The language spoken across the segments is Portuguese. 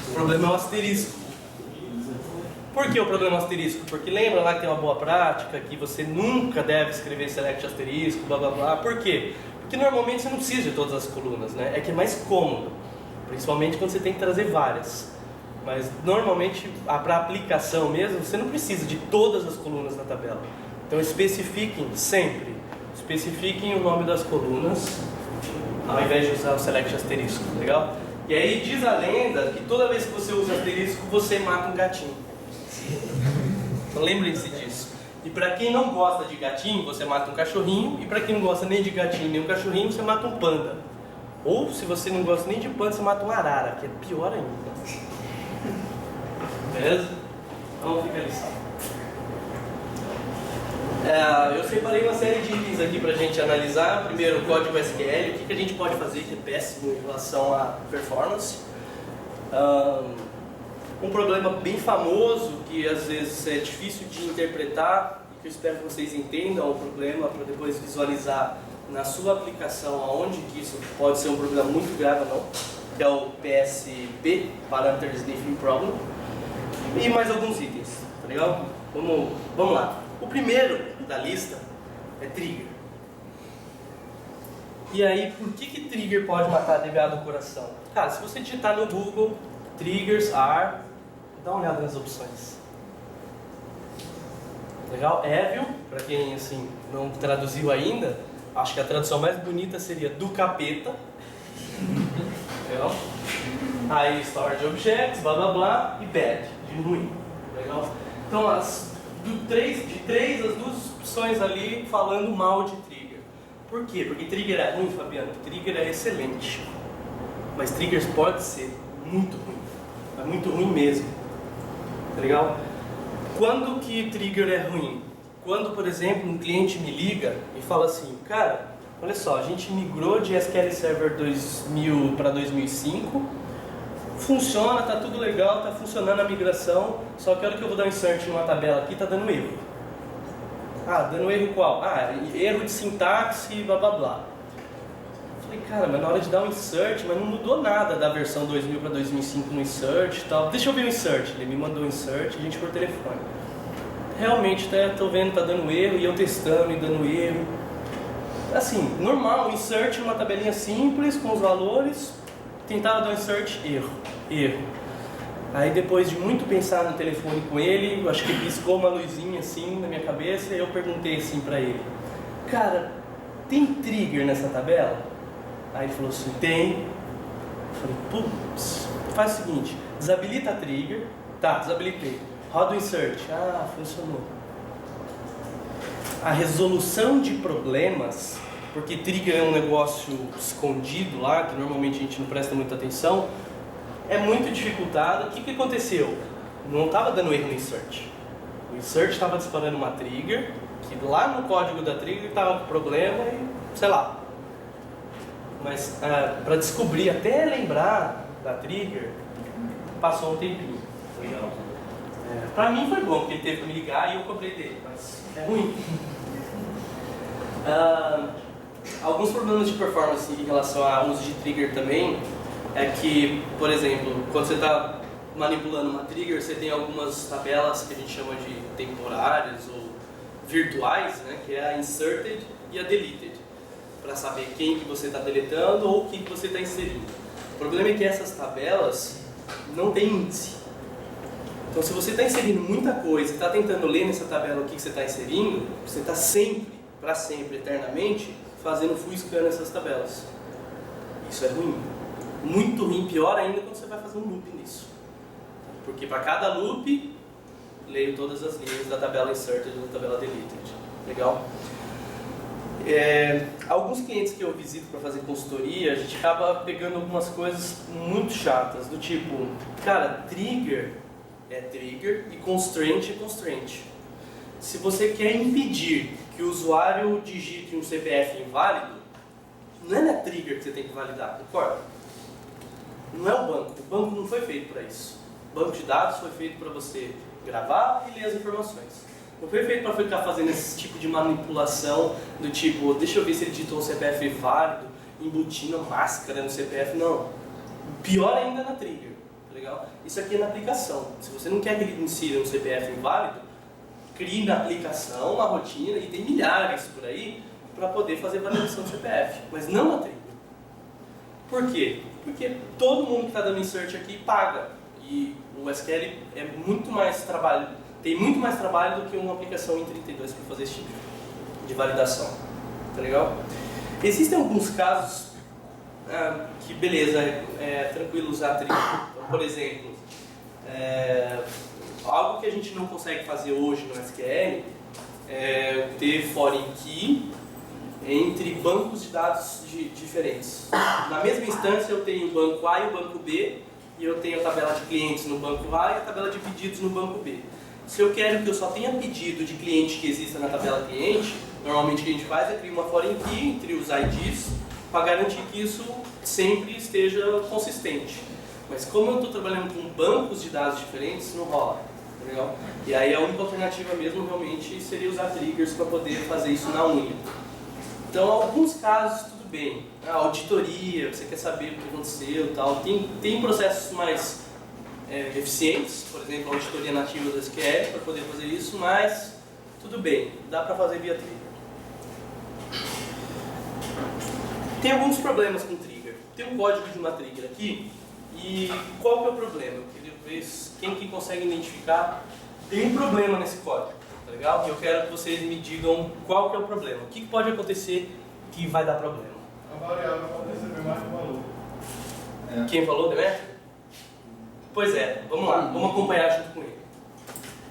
O problema é o asterisco. Por que o problema é o asterisco? Porque lembra lá que tem uma boa prática, que você nunca deve escrever select asterisco, blá blá blá. Por quê? Porque normalmente você não precisa de todas as colunas, né? É que é mais cômodo, principalmente quando você tem que trazer várias. Mas normalmente, para aplicação mesmo, você não precisa de todas as colunas na tabela. Então especifiquem sempre, especifiquem o nome das colunas, ao invés de usar o select asterisco, legal? E aí diz a lenda que toda vez que você usa asterisco, você mata um gatinho. Então lembrem-se disso. E para quem não gosta de gatinho, você mata um cachorrinho. E para quem não gosta nem de gatinho nem um cachorrinho, você mata um panda. Ou se você não gosta nem de panda, você mata um arara, que é pior ainda. Beleza? Então fica a lição. Eu separei uma série de itens aqui para a gente analisar. Primeiro, o código SQL, o que a gente pode fazer que é péssimo em relação à performance. Um problema bem famoso, que às vezes é difícil de interpretar, e que eu espero que vocês entendam o problema para depois visualizar na sua aplicação aonde que isso pode ser um problema muito grave ou não, que é o PSP, Parameter Sniffing Problem, e mais alguns itens, tá legal? Vamos lá. O primeiro da lista é trigger. E aí, por que trigger pode matar DBA do coração? Cara, se você digitar no Google, triggers are, dá uma olhada nas opções. Legal? Evil, para quem assim, não traduziu ainda, acho que a tradução mais bonita seria do capeta. Legal? Aí storage objects, blá blá blá, e bad, de ruim. Legal? Então, de três, as duas opções ali falando mal de trigger. Por quê? Porque trigger é ruim, Fabiano? Trigger é excelente. Mas triggers pode ser muito ruim. É muito ruim mesmo. Tá legal? Quando que trigger é ruim? Quando, por exemplo, um cliente me liga e fala assim, cara, olha só, a gente migrou de SQL Server 2000 para 2005, funciona, tá tudo legal, tá funcionando a migração, só que a hora que eu vou dar um insert numa tabela aqui, tá dando erro. Ah, dando erro qual? Ah, erro de sintaxe, blá blá blá. Falei, cara, mas na hora de dar um insert, mas não mudou nada da versão 2000 para 2005 no insert e tal. Deixa eu ver o insert. Ele me mandou o insert, a gente por telefone. Realmente, tô vendo, tá dando erro, e eu testando e dando erro. Assim, normal, insert numa tabelinha simples, com os valores, tentava dar um insert, erro. Aí depois de muito pensar no telefone com ele, eu acho que piscou uma luzinha assim na minha cabeça, e eu perguntei assim pra ele, cara, tem trigger nessa tabela? Aí ele falou assim, tem. Eu falei, putz, faz o seguinte, desabilita a trigger. Tá, desabilitei. Roda o insert. Ah, funcionou. A resolução de problemas, porque trigger é um negócio escondido lá, que normalmente a gente não presta muita atenção, é muito dificultado. O que aconteceu? Não estava dando erro no insert. O insert estava disparando uma trigger, que lá no código da trigger estava com problema e, sei lá. Mas para descobrir, até lembrar da trigger, passou um tempinho. Legal. Para mim foi bom, porque ele teve que me ligar e eu cobrei dele, mas é ruim. Alguns problemas de performance em relação ao uso de trigger também é que, por exemplo, quando você está manipulando uma trigger, você tem algumas tabelas que a gente chama de temporárias ou virtuais, né, que é a inserted e a deleted, para saber quem que você está deletando ou o que você está inserindo. O problema é que essas tabelas não têm índice. Então, se você está inserindo muita coisa e está tentando ler nessa tabela o que você está inserindo, você está sempre, para sempre, eternamente, fazendo full scan nessas tabelas. Isso é ruim. Muito ruim, pior ainda quando você vai fazer um loop nisso. Porque para cada loop, leio todas as linhas da tabela inserted e da tabela deleted. Legal? Alguns clientes que eu visito para fazer consultoria, a gente acaba pegando algumas coisas muito chatas, do tipo, cara, trigger é trigger e constraint é constraint. Se você quer impedir que o usuário digite um CPF inválido, não é na trigger que você tem que validar, concorda? Não é o banco não foi feito para isso. O banco de dados foi feito para você gravar e ler as informações. Não foi feito para ficar fazendo esse tipo de manipulação do tipo, deixa eu ver se ele digitou um CPF válido, embutindo máscara no CPF, não. Pior ainda na trigger, tá legal? Legal? Isso aqui é na aplicação. Se você não quer que ele insira um CPF inválido, crie na aplicação uma rotina, e tem milhares por aí, para poder fazer validação do CPF, mas não na trigger. Por quê? Porque todo mundo que está dando insert aqui paga, e o SQL é muito mais trabalho, tem muito mais trabalho do que uma aplicação em 32 para fazer esse tipo de validação. Tá legal? Existem alguns casos que, beleza, é tranquilo usar trigger. Então, por exemplo, algo que a gente não consegue fazer hoje no SQL é ter foreign key entre bancos de dados diferentes. Na mesma instância eu tenho o banco A e o banco B, e eu tenho a tabela de clientes no banco A e a tabela de pedidos no banco B. Se eu quero que eu só tenha pedido de cliente que exista na tabela cliente, normalmente o que a gente faz é criar uma foreign key entre os IDs para garantir que isso sempre esteja consistente. Mas como eu estou trabalhando com bancos de dados diferentes, não rola. Legal? E aí a única alternativa mesmo realmente seria usar triggers para poder fazer isso na unha. Então, em alguns casos, tudo bem. A auditoria, você quer saber o que aconteceu e tal. Tem processos mais eficientes, por exemplo, a auditoria nativa do SQL para poder fazer isso, mas tudo bem, dá para fazer via trigger. Tem alguns problemas com trigger. Tem um código de uma trigger aqui, e qual que é o problema? Eu queria ver quem que consegue identificar. Tem um problema nesse código. Tá legal? E eu quero que vocês me digam qual que é o problema. O que pode acontecer que vai dar problema? A variável pode receber mais que o valor. Quem falou, Demetrio? Pois é, vamos lá, vamos acompanhar junto com ele.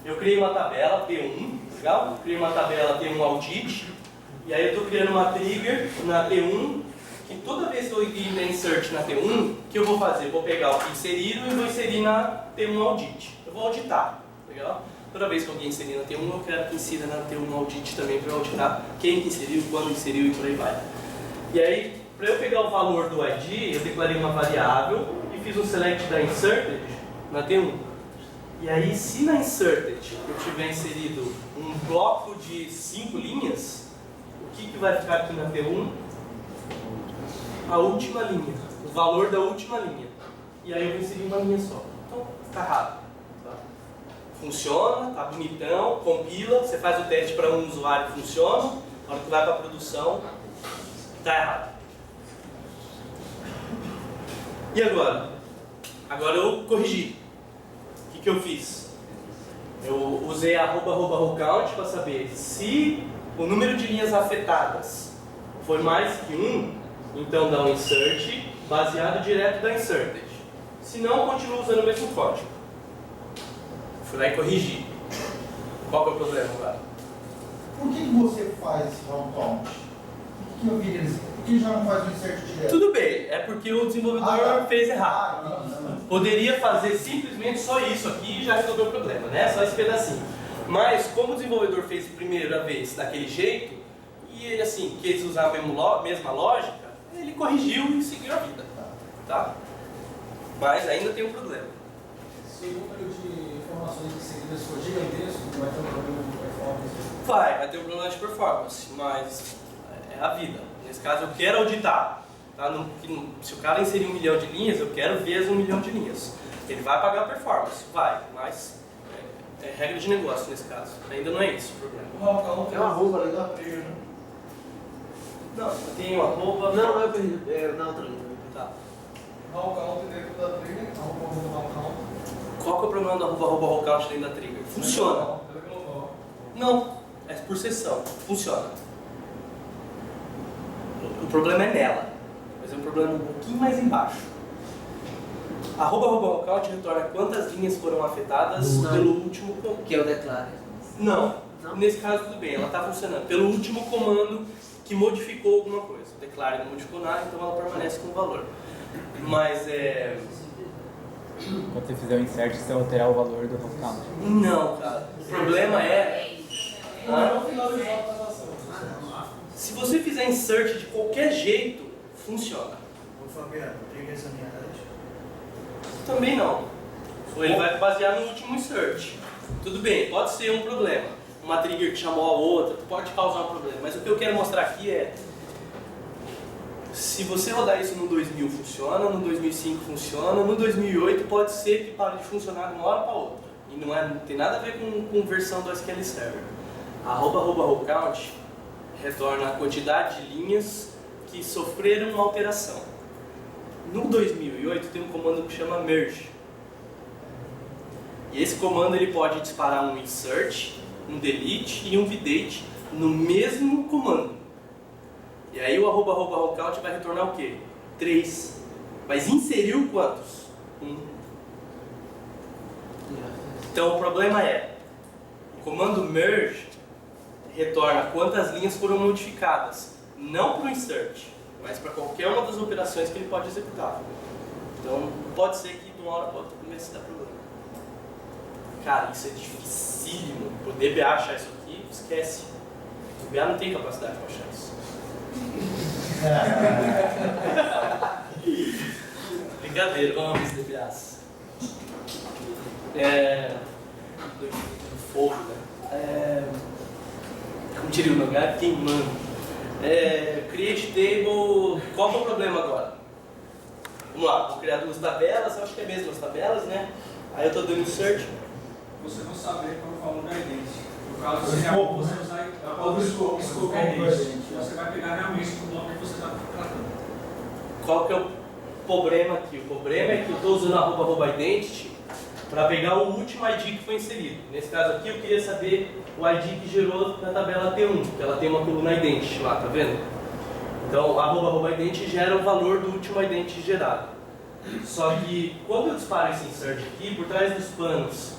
Eu criei uma tabela T1, legal? Eu criei uma tabela T1 audit, e aí eu estou criando uma trigger na T1, que toda vez que eu ir na insert na T1, o que eu vou fazer? Eu vou pegar o que inseriram e vou inserir na T1 audit. Eu vou auditar, legal? Toda vez que alguém inserir na T1, eu quero que insira na T1 audit também para eu auditar quem que inseriu, quando inseriu e por aí vai. E aí, para eu pegar o valor do ID, eu declarei uma variável e fiz um select da inserted na T1. E aí, se na inserted eu tiver inserido um bloco de 5 linhas, o que vai ficar aqui na T1? A última linha, o valor da última linha. E aí eu vou inserir uma linha só. Então, está errado. Funciona, tá bonitão, compila, você faz o teste para um usuário, funciona, na hora que vai para a produção, tá errado. E agora? Agora eu corrigi. O que eu fiz? Eu usei @count para saber se o número de linhas afetadas for mais que 1, então dá um insert baseado direto da inserted. Se não, eu continuo usando o mesmo código. Fui lá e corrigi. Qual que é o problema agora? Por que você faz esse round count? Por que eu vi eles? Por que já não faz o insert direto? Tudo bem, é porque o desenvolvedor fez errado. Não. Poderia fazer simplesmente só isso aqui e já resolveu o problema, né? Só esse pedacinho. Mas como o desenvolvedor fez a primeira vez daquele jeito, e ele assim, quis usar a mesma lógica, ele corrigiu e seguiu a vida. Tá? Mas ainda tem um problema. Se o número de informações inseridas for gigantesco, vai ter um problema de performance? Vai ter um problema de performance, mas é a vida. Nesse caso eu quero auditar. Tá? Se o cara inserir 1 milhão de linhas, eu quero vezes 1 milhão de linhas. Ele vai pagar performance? Vai, mas é regra de negócio nesse caso. Ainda não é isso o problema. O round count é uma arroba ali da trigger, né? Não, tem uma arroba... Não, eu perdi. Na outra linha. Tá. Round count dentro da trigger, arroba round count. Qual que é o problema do @roll count dentro da trigger? Funciona. Não, é por sessão. Funciona. O problema é nela. Mas é um problema um pouquinho mais embaixo. @roll count retorna quantas linhas foram afetadas pelo último comando. Que é o declare. Não. Não? Nesse caso tudo bem, ela está funcionando. Pelo último comando que modificou alguma coisa. O declare não modificou nada, então ela permanece com o valor. Mas Quando você fizer o insert, você vai alterar o valor do round count. não, cara. O problema é... Não finalizar a transação. Se você fizer insert de qualquer jeito, funciona. Ô Fabiano, trigger essa minha rede. Também não. Ou ele vai basear no último insert. Tudo bem, pode ser um problema. Uma trigger que chamou a outra, pode causar um problema. Mas o que eu quero mostrar aqui é... Se você rodar isso no 2000 funciona, no 2005 funciona, no 2008 pode ser que pare de funcionar de uma hora para outra. E não tem nada a ver com versão do SQL Server. @count retorna a quantidade de linhas que sofreram uma alteração. No 2008 tem um comando que chama merge. E esse comando ele pode disparar um insert, um delete e um vdate no mesmo comando. E aí o @count vai retornar o quê? 3. Mas inseriu quantos? 1. Então o problema é, o comando merge retorna quantas linhas foram modificadas, não para o insert, mas para qualquer uma das operações que ele pode executar. Então pode ser que de uma hora para outra comece a dar problema. Cara, isso é dificílimo. O DBA achar isso aqui, esquece. O DBA não tem capacidade para achar isso. Brincadeira, vamos ver os DBAs. Do fogo, né? Como diria o meu gato, queimando. Create table. Qual que é o problema agora? Vamos lá, vou criar 2 tabelas, eu acho que é mesmo as tabelas, né? Aí eu estou dando insert. Você não saber qual é o valor da identity. No caso, O você escopo, usar o o scope da identity. identity. Você vai pegar realmente o nome que você está tratando. Qual que é o problema aqui? O problema é que eu estou usando @identity para pegar o último ID que foi inserido. Nesse caso aqui eu queria saber o ID que gerou na tabela T1, que ela tem uma coluna identity lá, tá vendo? Então @identity gera o valor do último identity gerado. Só que quando eu disparo esse insert aqui, por trás dos panos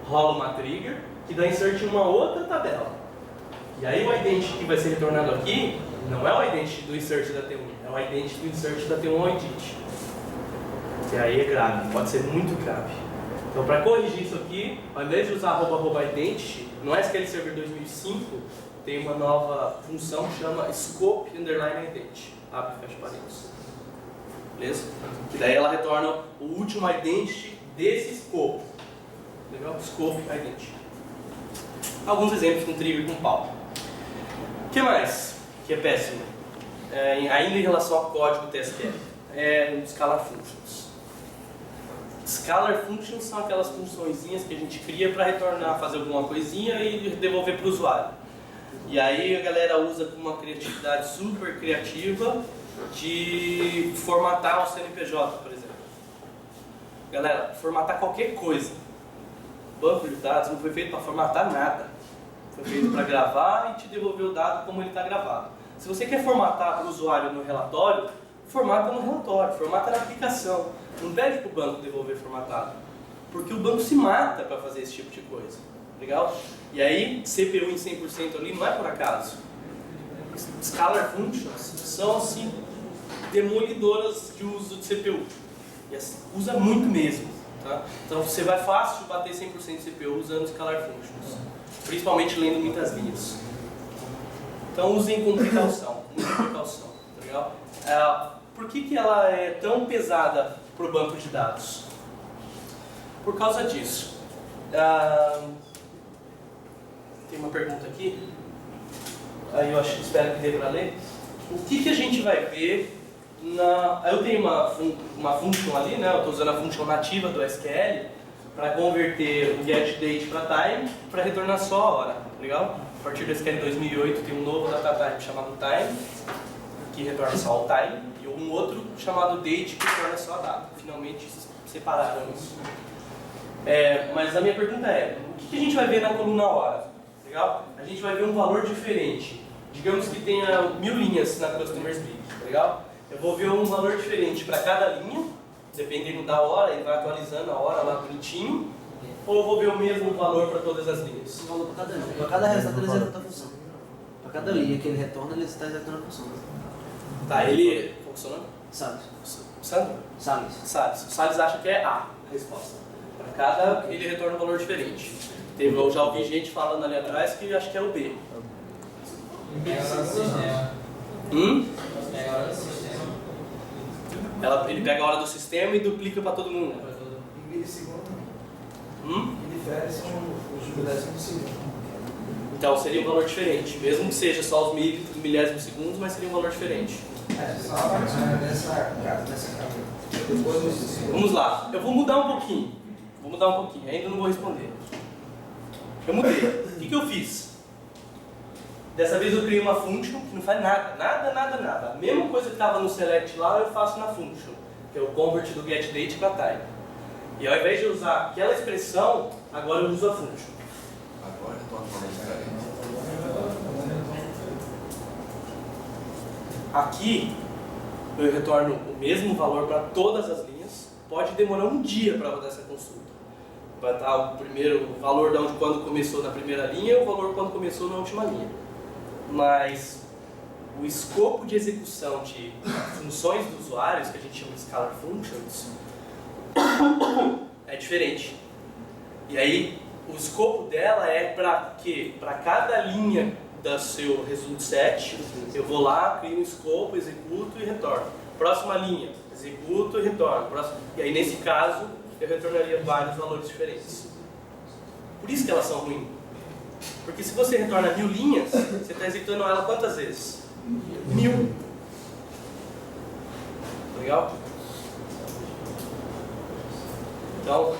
rola uma trigger que dá insert em uma outra tabela. E aí o identity que vai ser retornado aqui não é o identity do insert da T1, é o identity do insert da T1 ao identity. E aí é grave, pode ser muito grave. Então para corrigir isso aqui, ao invés de usar @identity, no SQL Server 2005 tem uma nova função que chama scope underline identity. Abre e fecha parênteses. Beleza? Que daí ela retorna o último identity desse scope. Legal? Scope identity. Alguns exemplos com trigger e com pau. O que mais? Que é péssimo. Ainda em relação ao código TSQL. Scalar functions. Scalar functions são aquelas funçõezinhas que a gente cria para retornar, fazer alguma coisinha e devolver para o usuário. E aí a galera usa com uma criatividade super criativa de formatar o CNPJ, por exemplo. Galera, formatar qualquer coisa. Banco de dados não foi feito para formatar nada. Foi feito para gravar e te devolver o dado como ele está gravado. Se você quer formatar para o usuário no relatório, formata no relatório, formata na aplicação. Não pede para o banco devolver formatado. Porque o banco se mata para fazer esse tipo de coisa. Legal? E aí, CPU em 100% ali não é por acaso. Scalar functions são assim, demolidoras de uso de CPU. E assim, usa muito mesmo. Tá? Então você vai fácil bater 100% de CPU usando Scalar functions. Principalmente lendo muitas linhas. Então usem com precaução. Muita precaução. Tá legal? Por que ela é tão pesada para o banco de dados? Por causa disso. Tem uma pergunta aqui. Aí eu espero que dê para ler. O que a gente vai ver eu tenho uma function ali, né? Eu estou usando a function nativa do SQL para converter o getDate para time para retornar só a hora. Legal? A partir do SQL 2008 tem um novo datatype chamado time, que retorna só o time, e um outro chamado date que retorna só a data. Finalmente separaram isso. Mas a minha pergunta é, o que a gente vai ver na coluna hora? Legal? A gente vai ver um valor diferente. Digamos que tenha 1000 linhas na Customers Peak. Legal? Eu vou ver um valor diferente para cada linha, dependendo da hora, ele vai atualizando a hora lá bonitinho, ou eu vou ver o mesmo valor para todas as linhas? Um valor para cada linha. Para cada resultado ele executa a função. Para cada linha que ele retorna, ele está executando a função. Tá, ele... Qual que é o seu nome? Salles. Sandro? Salles. Salles. O Salles acha que é A a resposta. Para cada, ele retorna um valor diferente. Eu já ouvi gente falando ali atrás que acho que é o B. Ele pega a hora do sistema e duplica para todo mundo. Em milissegundo, Difere são os milésimos de segundo. Então seria um valor diferente, mesmo que seja só os milésimos segundos, mas seria um valor diferente. Vamos lá, eu vou mudar um pouquinho. Ainda não vou responder. Eu mudei. O que eu fiz? Dessa vez eu criei uma function que não faz nada. A mesma coisa que estava no select lá, eu faço na function, que é o convert do getDate para type. E ao invés de usar aquela expressão, agora eu uso a function. Agora eu estou atualizando. Aqui eu retorno o mesmo valor para todas as linhas. Pode demorar um dia para rodar essa consulta. Vai estar o primeiro valor de quando começou na primeira linha e o valor quando começou na última linha. Mas o escopo de execução de funções dos usuários, que a gente chama de scalar functions, é diferente. E aí, o escopo dela é para quê? Para cada linha do seu result set, eu vou lá, crio um escopo, executo e retorno. Próxima linha, executo e retorno. E aí, nesse caso, eu retornaria vários valores diferentes. Por isso que elas são ruins. Porque se você retorna 1000 linhas, você está executando ela quantas vezes? 1000. Legal? Então,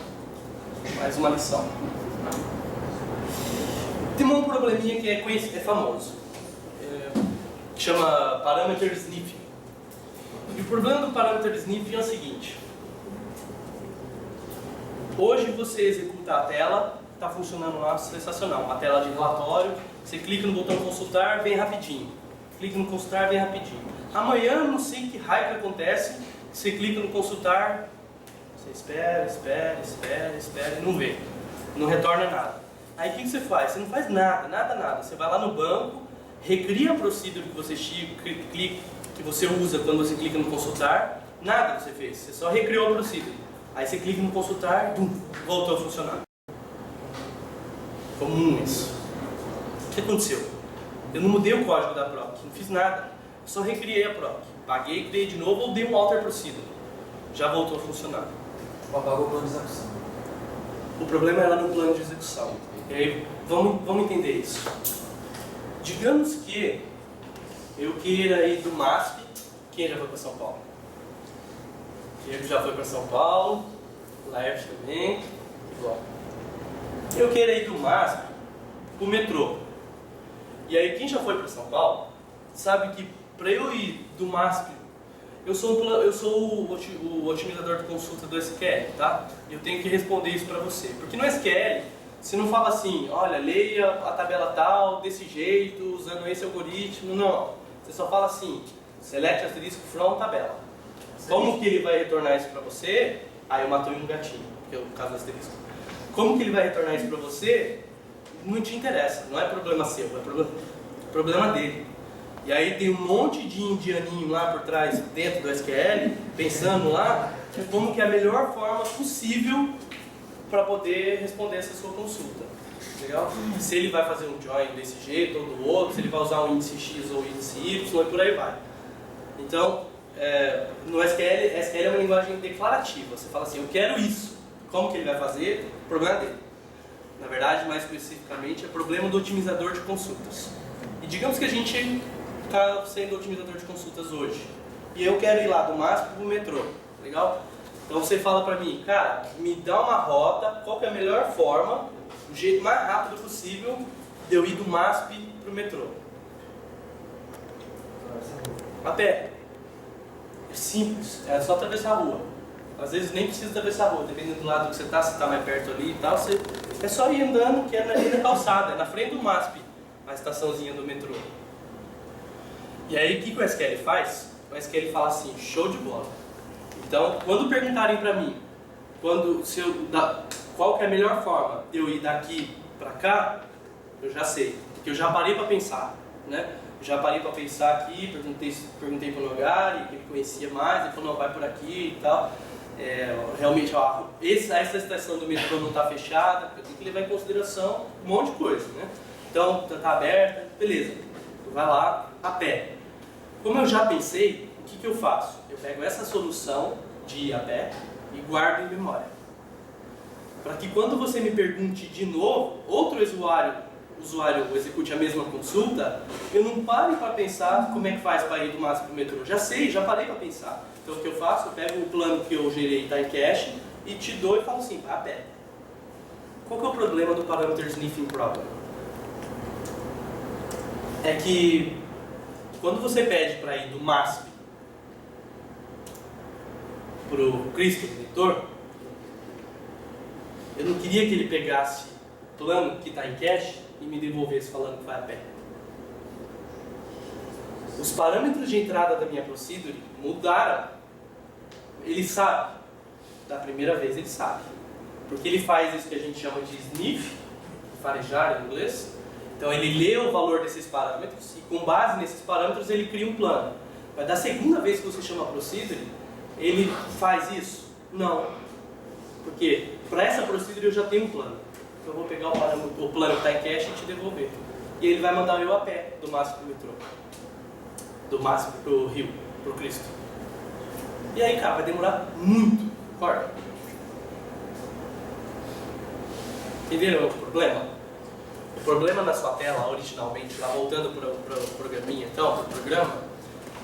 mais uma lição. Tem um probleminha que é conhecido, é famoso, que chama parameter sniffing. E o problema do parameter sniffing é o seguinte: hoje você executa a tela, está funcionando lá, sensacional, uma tela de relatório, você clica no botão consultar, vem rapidinho. Clica no consultar, vem rapidinho. Amanhã, não sei que raio que acontece, você clica no consultar, você espera e não vê. Não retorna nada. Aí o que você faz? Você não faz nada. Você vai lá no banco, recria a procedure que você clica, que você usa quando você clica no consultar, nada você fez, você só recriou a procedure. Aí você clica no consultar, voltou a funcionar. Comum isso. O que aconteceu? Eu não mudei o código da proc, não fiz nada. Eu só recriei a proc. Paguei, criei de novo ou dei um alter procedure. Já voltou a funcionar. Apagou o plano de execução. O problema era no plano de execução. E aí, vamos entender isso. Digamos que eu queira ir do MASP. Quem já foi para São Paulo? Diego já foi para São Paulo. Laerte também. Igual. Eu queira ir do MASP para o metrô. E aí, quem já foi para São Paulo sabe que para eu ir do MASP, eu sou o otimizador de consulta do SQL, tá? Eu tenho que responder isso para você. Porque no SQL, você não fala assim, olha, leia a tabela tal, desse jeito, usando esse algoritmo. Não. Você só fala assim, select asterisk from tabela. Como que ele vai retornar isso para você? Aí eu matei um gatinho, que é o caso do asterisco. Como que ele vai retornar isso para você? Não te interessa, não é problema seu, é problema dele. E aí tem um monte de indianinho lá por trás, dentro do SQL, pensando lá como que é a melhor forma possível para poder responder essa sua consulta. Legal? Se ele vai fazer um join desse jeito ou do outro, se ele vai usar um índice X ou índice Y e por aí vai. Então, no SQL é uma linguagem declarativa. Você fala assim, eu quero isso. Como que ele vai fazer? O problema dele. Na verdade, mais especificamente, é problema do otimizador de consultas. E digamos que a gente está sendo otimizador de consultas hoje. E eu quero ir lá do MASP para o metrô. Legal? Então você fala para mim, cara, me dá uma rota, qual que é a melhor forma, o jeito mais rápido possível de eu ir do MASP para o metrô. A pé. É simples, é só atravessar a rua. Às vezes nem precisa atravessar a rua, dependendo do lado que você está, se está mais perto ali e tal, é só ir andando, que é ali na calçada, é na frente do MASP, a estaçãozinha do metrô. E aí o que o SQL faz? O SQL fala assim, show de bola. Então, quando perguntarem para mim, qual que é a melhor forma de eu ir daqui para cá, eu já sei, porque eu já parei para pensar, né? Já parei para pensar aqui, perguntei para o Nogari, que ele conhecia mais, ele falou, não, vai por aqui e tal. Realmente, ó, essa estação do metrô não está fechada, eu tenho que levar em consideração um monte de coisa, né? Então, está aberta, beleza, vai lá a pé. Como eu já pensei, o que eu faço? Eu pego essa solução de ir a pé e guardo em memória. Para que quando você me pergunte de novo, outro usuário usuário execute a mesma consulta, eu não paro para pensar como é que faz para ir do MASP para o metrô. Já sei, já parei para pensar. Então o que eu faço? Eu pego o plano que eu gerei está em cache e te dou e falo assim, vai a pé. Qual que é o problema do Parameter Sniffing Problem? É que quando você pede para ir do MASP para o Cristo, o leitor, eu não queria que ele pegasse o plano que está em cache e me devolvesse falando que vai a pé. Os parâmetros de entrada da minha procedure mudaram. Ele sabe. Da primeira vez ele sabe. Porque ele faz isso que a gente chama de sniff, farejar em inglês. Então ele lê o valor desses parâmetros e com base nesses parâmetros ele cria um plano. Mas da segunda vez que você chama a procedure, ele faz isso? Não. Porque para essa procedure eu já tenho um plano. Então eu vou pegar o plano que está em cache e te devolver. E ele vai mandar eu a pé do MASP para o metrô. Do MASP para o Rio, para o Cristo. E aí, cara, vai demorar muito. Concorda? Entenderam o problema? O problema na sua tela, originalmente, lá voltando para o programinha, então, para o programa,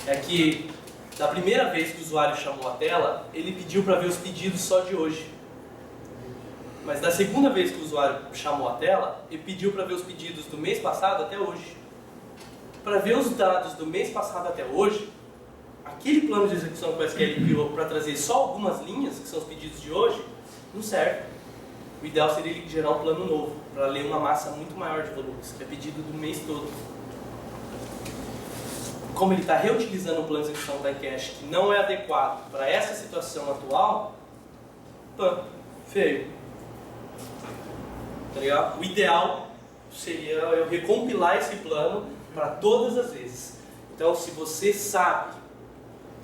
é que da primeira vez que o usuário chamou a tela, ele pediu para ver os pedidos só de hoje. Mas da segunda vez que o usuário chamou a tela, ele pediu para ver os pedidos do mês passado até hoje. Para ver os dados do mês passado até hoje, aquele plano de execução que o SQL criou para trazer só algumas linhas, que são os pedidos de hoje, não serve. O ideal seria ele gerar um plano novo, para ler uma massa muito maior de volumes, que é pedido do mês todo. Como ele está reutilizando o plano de execução da cache que não é adequado para essa situação atual, feio. Tá ligado? O ideal seria eu recompilar esse plano para todas as vezes. Então, se você sabe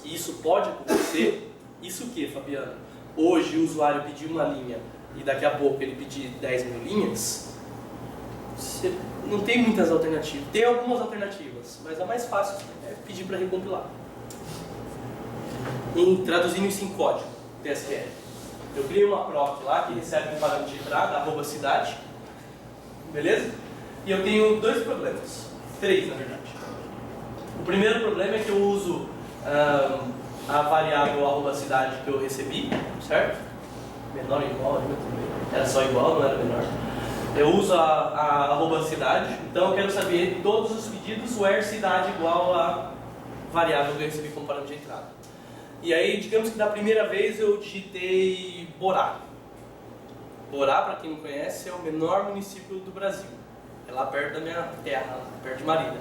que isso pode acontecer, isso o que, Fabiano? Hoje o usuário pediu uma linha e daqui a pouco ele pedir 10 mil linhas, você não tem muitas alternativas. Tem algumas alternativas, mas a mais fácil é pedir para recompilar. Traduzindo isso em código, TSQL. Eu criei uma proc lá que recebe um parâmetro de entrada, @cidade, beleza? E eu tenho dois problemas, três na verdade. O primeiro problema é que eu uso a variável @cidade que eu recebi, certo? Menor ou igual, era só igual, não era menor. Eu uso a @cidade, então eu quero saber todos os pedidos where cidade igual a variável que eu recebi como parâmetro de entrada. E aí, digamos que da primeira vez eu digitei Borá. Borá, para quem não conhece, é o menor município do Brasil. É lá perto da minha terra, perto de Marília.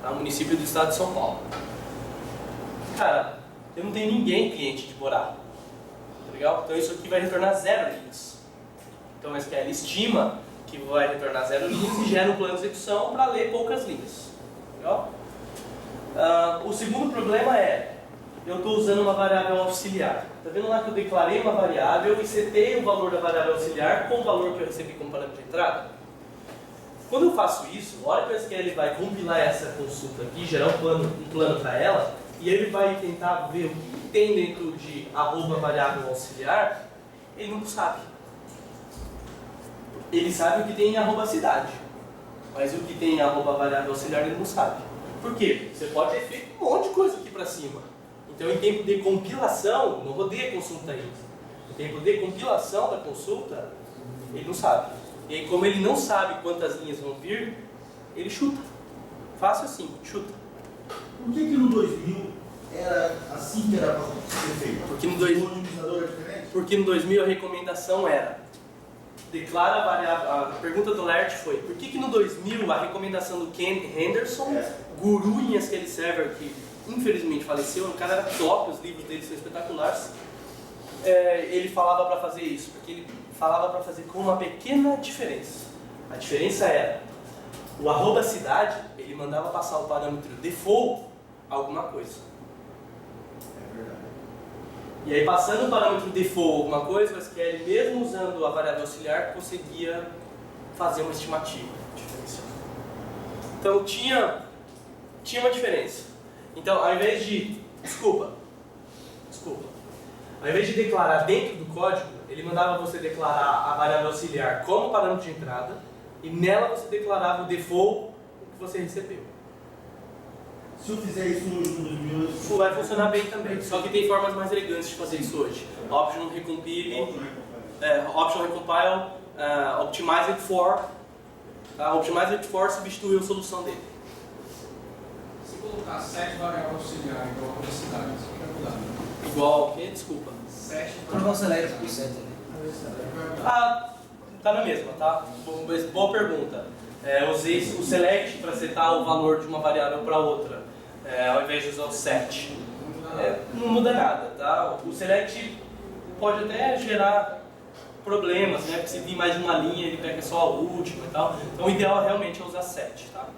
É um município do estado de São Paulo. Cara, eu não tenho ninguém cliente de Borá. Tá legal? Então isso aqui vai retornar 0 linhas. Então o SQL estima que vai retornar 0 linhas e gera um plano de execução para ler poucas linhas. Legal? O segundo problema é, eu estou usando uma variável auxiliar. Está vendo lá que eu declarei uma variável e setei o valor da variável auxiliar com o valor que eu recebi como parâmetro de entrada? Quando eu faço isso, a hora que o SQL vai compilar essa consulta aqui, gerar um plano para ela, e ele vai tentar ver o que tem dentro de @variável auxiliar, ele não sabe. Ele sabe o que tem em @cidade, mas o que tem em @variável auxiliar ele não sabe. Por quê? Você pode ter feito um monte de coisa aqui para cima. Então, em tempo de compilação, não rodeia a consulta ainda. Em tempo de compilação da consulta, ele não sabe. E aí, como ele não sabe quantas linhas vão vir, ele chuta. Fácil assim, chuta. Por que no 2000 era assim que era para ser feito? Porque no O 2000, otimizador é diferente? porque no 2000 a recomendação era declara a variável. A pergunta do Lert foi: por que no 2000 a recomendação do Ken Henderson, guru em SQL Server, que infelizmente faleceu, o cara era top, os livros dele são espetaculares, ele falava para fazer isso? Porque ele falava para fazer com uma pequena diferença. A diferença era, o @cidade, ele mandava passar o parâmetro default alguma coisa. É verdade. E aí, passando o parâmetro default alguma coisa, o SQL, mesmo usando a variável auxiliar, conseguia fazer uma estimativa diferencial. Então, tinha uma diferença. Então, ao invés de... Desculpa. Ao invés de declarar dentro do código, ele mandava você declarar a variável auxiliar como parâmetro de entrada e nela você declarava o default que você recebeu. Se eu fizer isso hoje no 2008, Isso vai funcionar bem também, só que tem formas mais elegantes de fazer isso hoje. Option recompile, option recompile, optimized for. Optimized for substituiu a solução dele. Se colocar 7 variáveis auxiliares igual a velocidade, isso vai mudar. Igual ao quê? Desculpa. 7 Trocar o select por 7 ali. Tá na mesma, tá? Boa pergunta. Eu usei o select para setar o valor de uma variável para outra, ao invés de usar o set. Não muda nada, tá? O select pode até gerar problemas, né? Porque se vir mais de uma linha, ele pega só a última e tal. Então o ideal realmente é usar set, tá?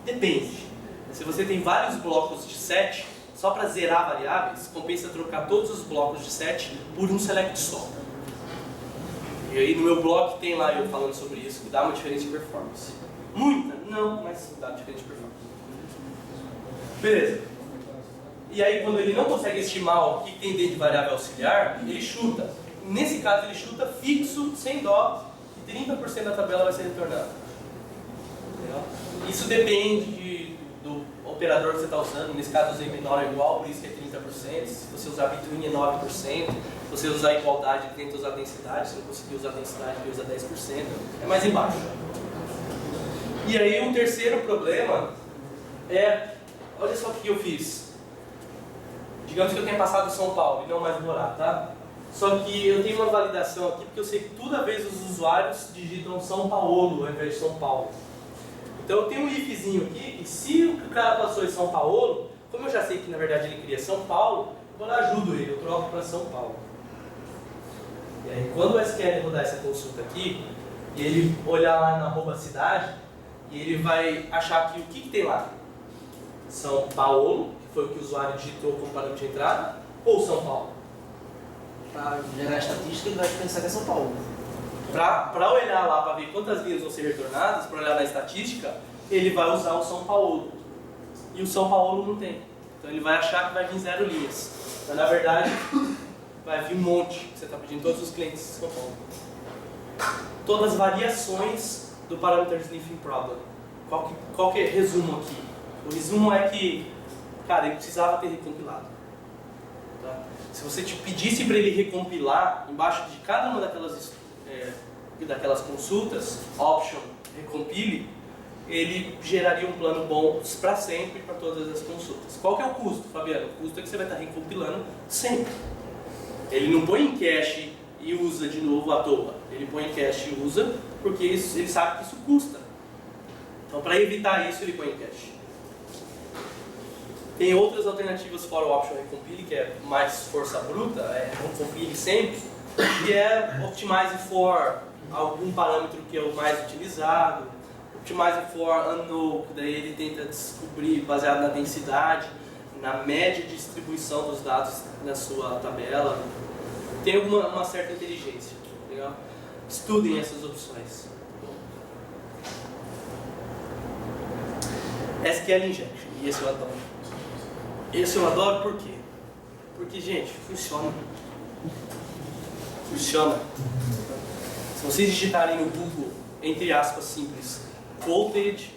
Depende. Se você tem vários blocos de set, só para zerar variáveis, compensa trocar todos os blocos de set por um select só. E aí no meu blog tem lá eu falando sobre isso, que dá uma diferença de performance. Muita? Não, mas dá diferença de performance. Beleza. E aí quando ele não consegue estimar o que tem dentro de variável auxiliar, ele chuta. Nesse caso ele chuta fixo, sem dó, e 30% da tabela vai ser retornada. Entendeu? Isso depende do operador que você está usando. Nesse caso eu usei menor ou igual, por isso que é 30%. Se você usar between é 9%. Se você usar igualdade, tenta usar densidade. Se não conseguir usar densidade, usa 10%. É mais embaixo. E aí o terceiro problema é, olha só o que eu fiz. Digamos que eu tenha passado São Paulo e não mais morar, tá? Só que eu tenho uma validação aqui porque eu sei que toda vez os usuários digitam São Paulo ao invés de São Paulo. Então eu tenho um ifzinho aqui que se o cara passou em São Paulo, como eu já sei que na verdade ele queria São Paulo, eu ajudo ele, eu troco para São Paulo. E aí quando o SQL rodar essa consulta aqui, e ele olhar lá na arroba cidade, e ele vai achar que o que tem lá? São Paulo, que foi o que o usuário digitou como parâmetro de entrada, ou São Paulo? Para gerar estatística, ele vai pensar que é São Paulo. Para olhar lá, para ver quantas linhas vão ser retornadas, para olhar na estatística, ele vai usar o São Paulo. E o São Paulo não tem. Então ele vai achar que vai vir 0 linhas. Mas na verdade, vai vir um monte. Você está pedindo todos os clientes de São Paulo. Todas as variações do parâmetro sniffing problem. Qual que é o resumo aqui? O resumo é que, cara, ele precisava ter recompilado. Tá? Se você te pedisse para ele recompilar, embaixo de cada uma daquelas consultas, option, recompile, ele geraria um plano bom para sempre para todas as consultas. Qual que é o custo, Fabiano? O custo é que você vai estar recompilando sempre. Ele não põe em cache e usa de novo à toa. Ele põe em cache e usa porque ele sabe que isso custa. Então, para evitar isso, ele põe em cache. Tem outras alternativas fora o option recompile, que é mais força bruta, recompile sempre, que é optimize for algum parâmetro que é o mais utilizado, optimize for unknown, que daí ele tenta descobrir, baseado na densidade, na média de distribuição dos dados na sua tabela. Tem uma certa inteligência. Legal? Estudem essas opções. SQL Injection, e esse eu adoro. Esse eu adoro por quê? Porque, gente, funciona. Funciona. Se vocês digitarem no Google, entre aspas simples, quoted,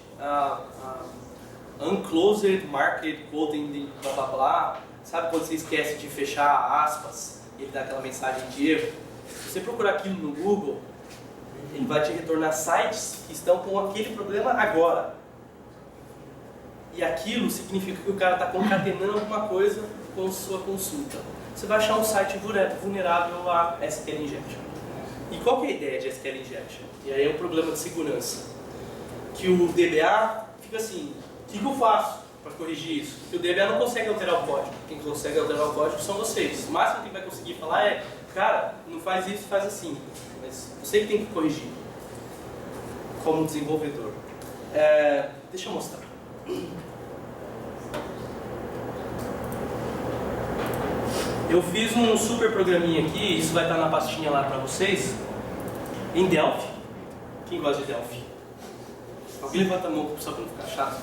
unclosed, market, quoting, blá blá blá, sabe quando você esquece de fechar aspas e ele dá aquela mensagem de erro? Se você procurar aquilo no Google, ele vai te retornar sites que estão com aquele problema agora. E aquilo significa que o cara está concatenando alguma coisa com sua consulta. Você vai achar um site vulnerável a SQL Injection. E qual que é a ideia de SQL Injection? E aí é um problema de segurança. Que o DBA fica assim, o que eu faço para corrigir isso? Porque o DBA não consegue alterar o código. Quem consegue alterar o código são vocês. O máximo que vai conseguir falar é, cara, não faz isso, faz assim. Mas você que tem que corrigir, como desenvolvedor. Deixa eu mostrar. Eu fiz um super programinha aqui, isso vai estar na pastinha lá para vocês, em Delphi. Quem gosta de Delphi? Alguém levanta a mão só para não ficar chato.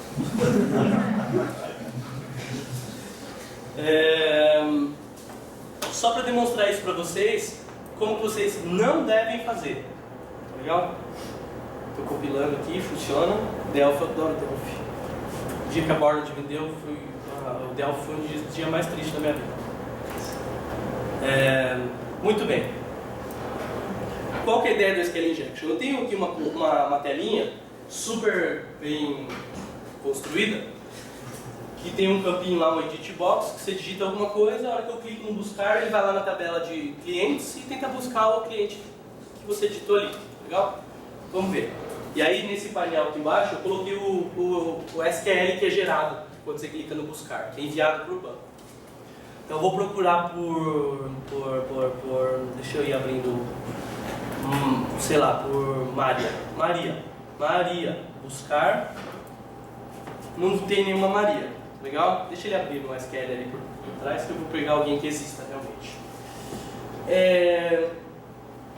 Só para demonstrar isso para vocês, como que vocês não devem fazer. Legal? Estou compilando aqui, funciona. Delphi, eu adoro Delphi. O dia que a Borland vendeu, o Delphi foi um dia mais triste da minha vida. Muito bem. Qual que é a ideia do SQL Injection? Eu tenho aqui uma telinha super bem construída, que tem um campinho lá, um edit box, que você digita alguma coisa, a hora que eu clico no buscar, ele vai lá na tabela de clientes e tenta buscar o cliente que você digitou ali. Legal? Vamos ver. E aí, nesse painel aqui embaixo, eu coloquei o SQL que é gerado quando você clica no buscar, que é enviado para o banco. Então eu vou procurar por deixa eu ir abrindo, sei lá, por Maria, buscar, não tem nenhuma Maria, legal? Deixa ele abrir no SQL ali por trás que eu vou pegar alguém que exista realmente.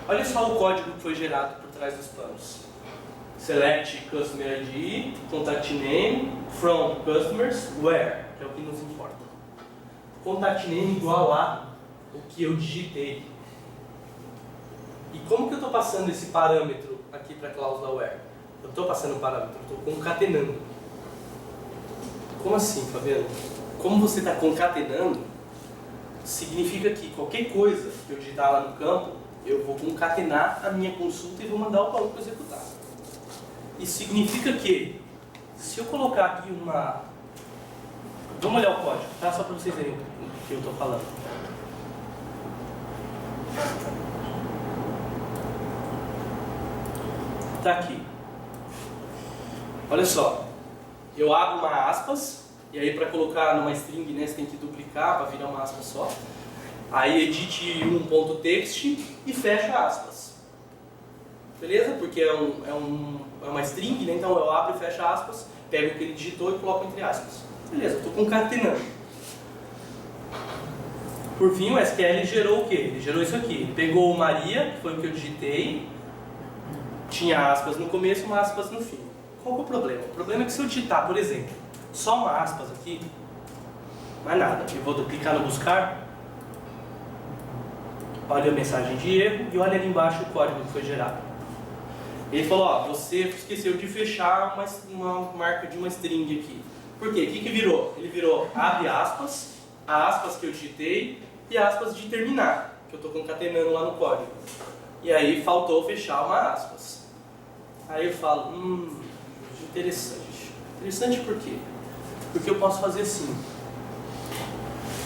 Olha só o código que foi gerado por trás dos panos. Select Customer ID, Contact Name, From Customers, Where, que é o que nos importa. Contact Name igual a o que eu digitei. E como que eu estou passando esse parâmetro aqui para a cláusula Where? Eu estou passando o parâmetro, eu estou concatenando. Como assim, Fabiano? Como você está concatenando, significa que qualquer coisa que eu digitar lá no campo, eu vou concatenar a minha consulta e vou mandar o banco executar. Isso significa que, se eu colocar aqui uma... Vamos olhar o código, tá? Só para vocês verem o que eu estou falando. Tá aqui. Olha só. Eu abro uma aspas, e aí para colocar numa string, né, você tem que duplicar para virar uma aspa só. Aí edite um ponto text e fecha aspas. Beleza? Porque é uma string, né? Então eu abro e fecho aspas, pego o que ele digitou e coloco entre aspas. Beleza, estou concatenando. Por fim, o SQL gerou o quê? Ele gerou isso aqui. Ele pegou o Maria, que foi o que eu digitei, tinha aspas no começo e uma aspas no fim. Qual que é o problema? O problema é que se eu digitar, por exemplo, só uma aspas aqui, mais nada, eu vou clicar no buscar, olha a mensagem de erro e olha ali embaixo o código que foi gerado. Ele falou, ó, você esqueceu de fechar uma marca de uma string aqui. Por quê? O que virou? Ele virou abre aspas, a aspas que eu digitei e aspas de terminar, que eu estou concatenando lá no código. E aí faltou fechar uma aspas. Aí eu falo, interessante. Interessante por quê? Porque eu posso fazer assim.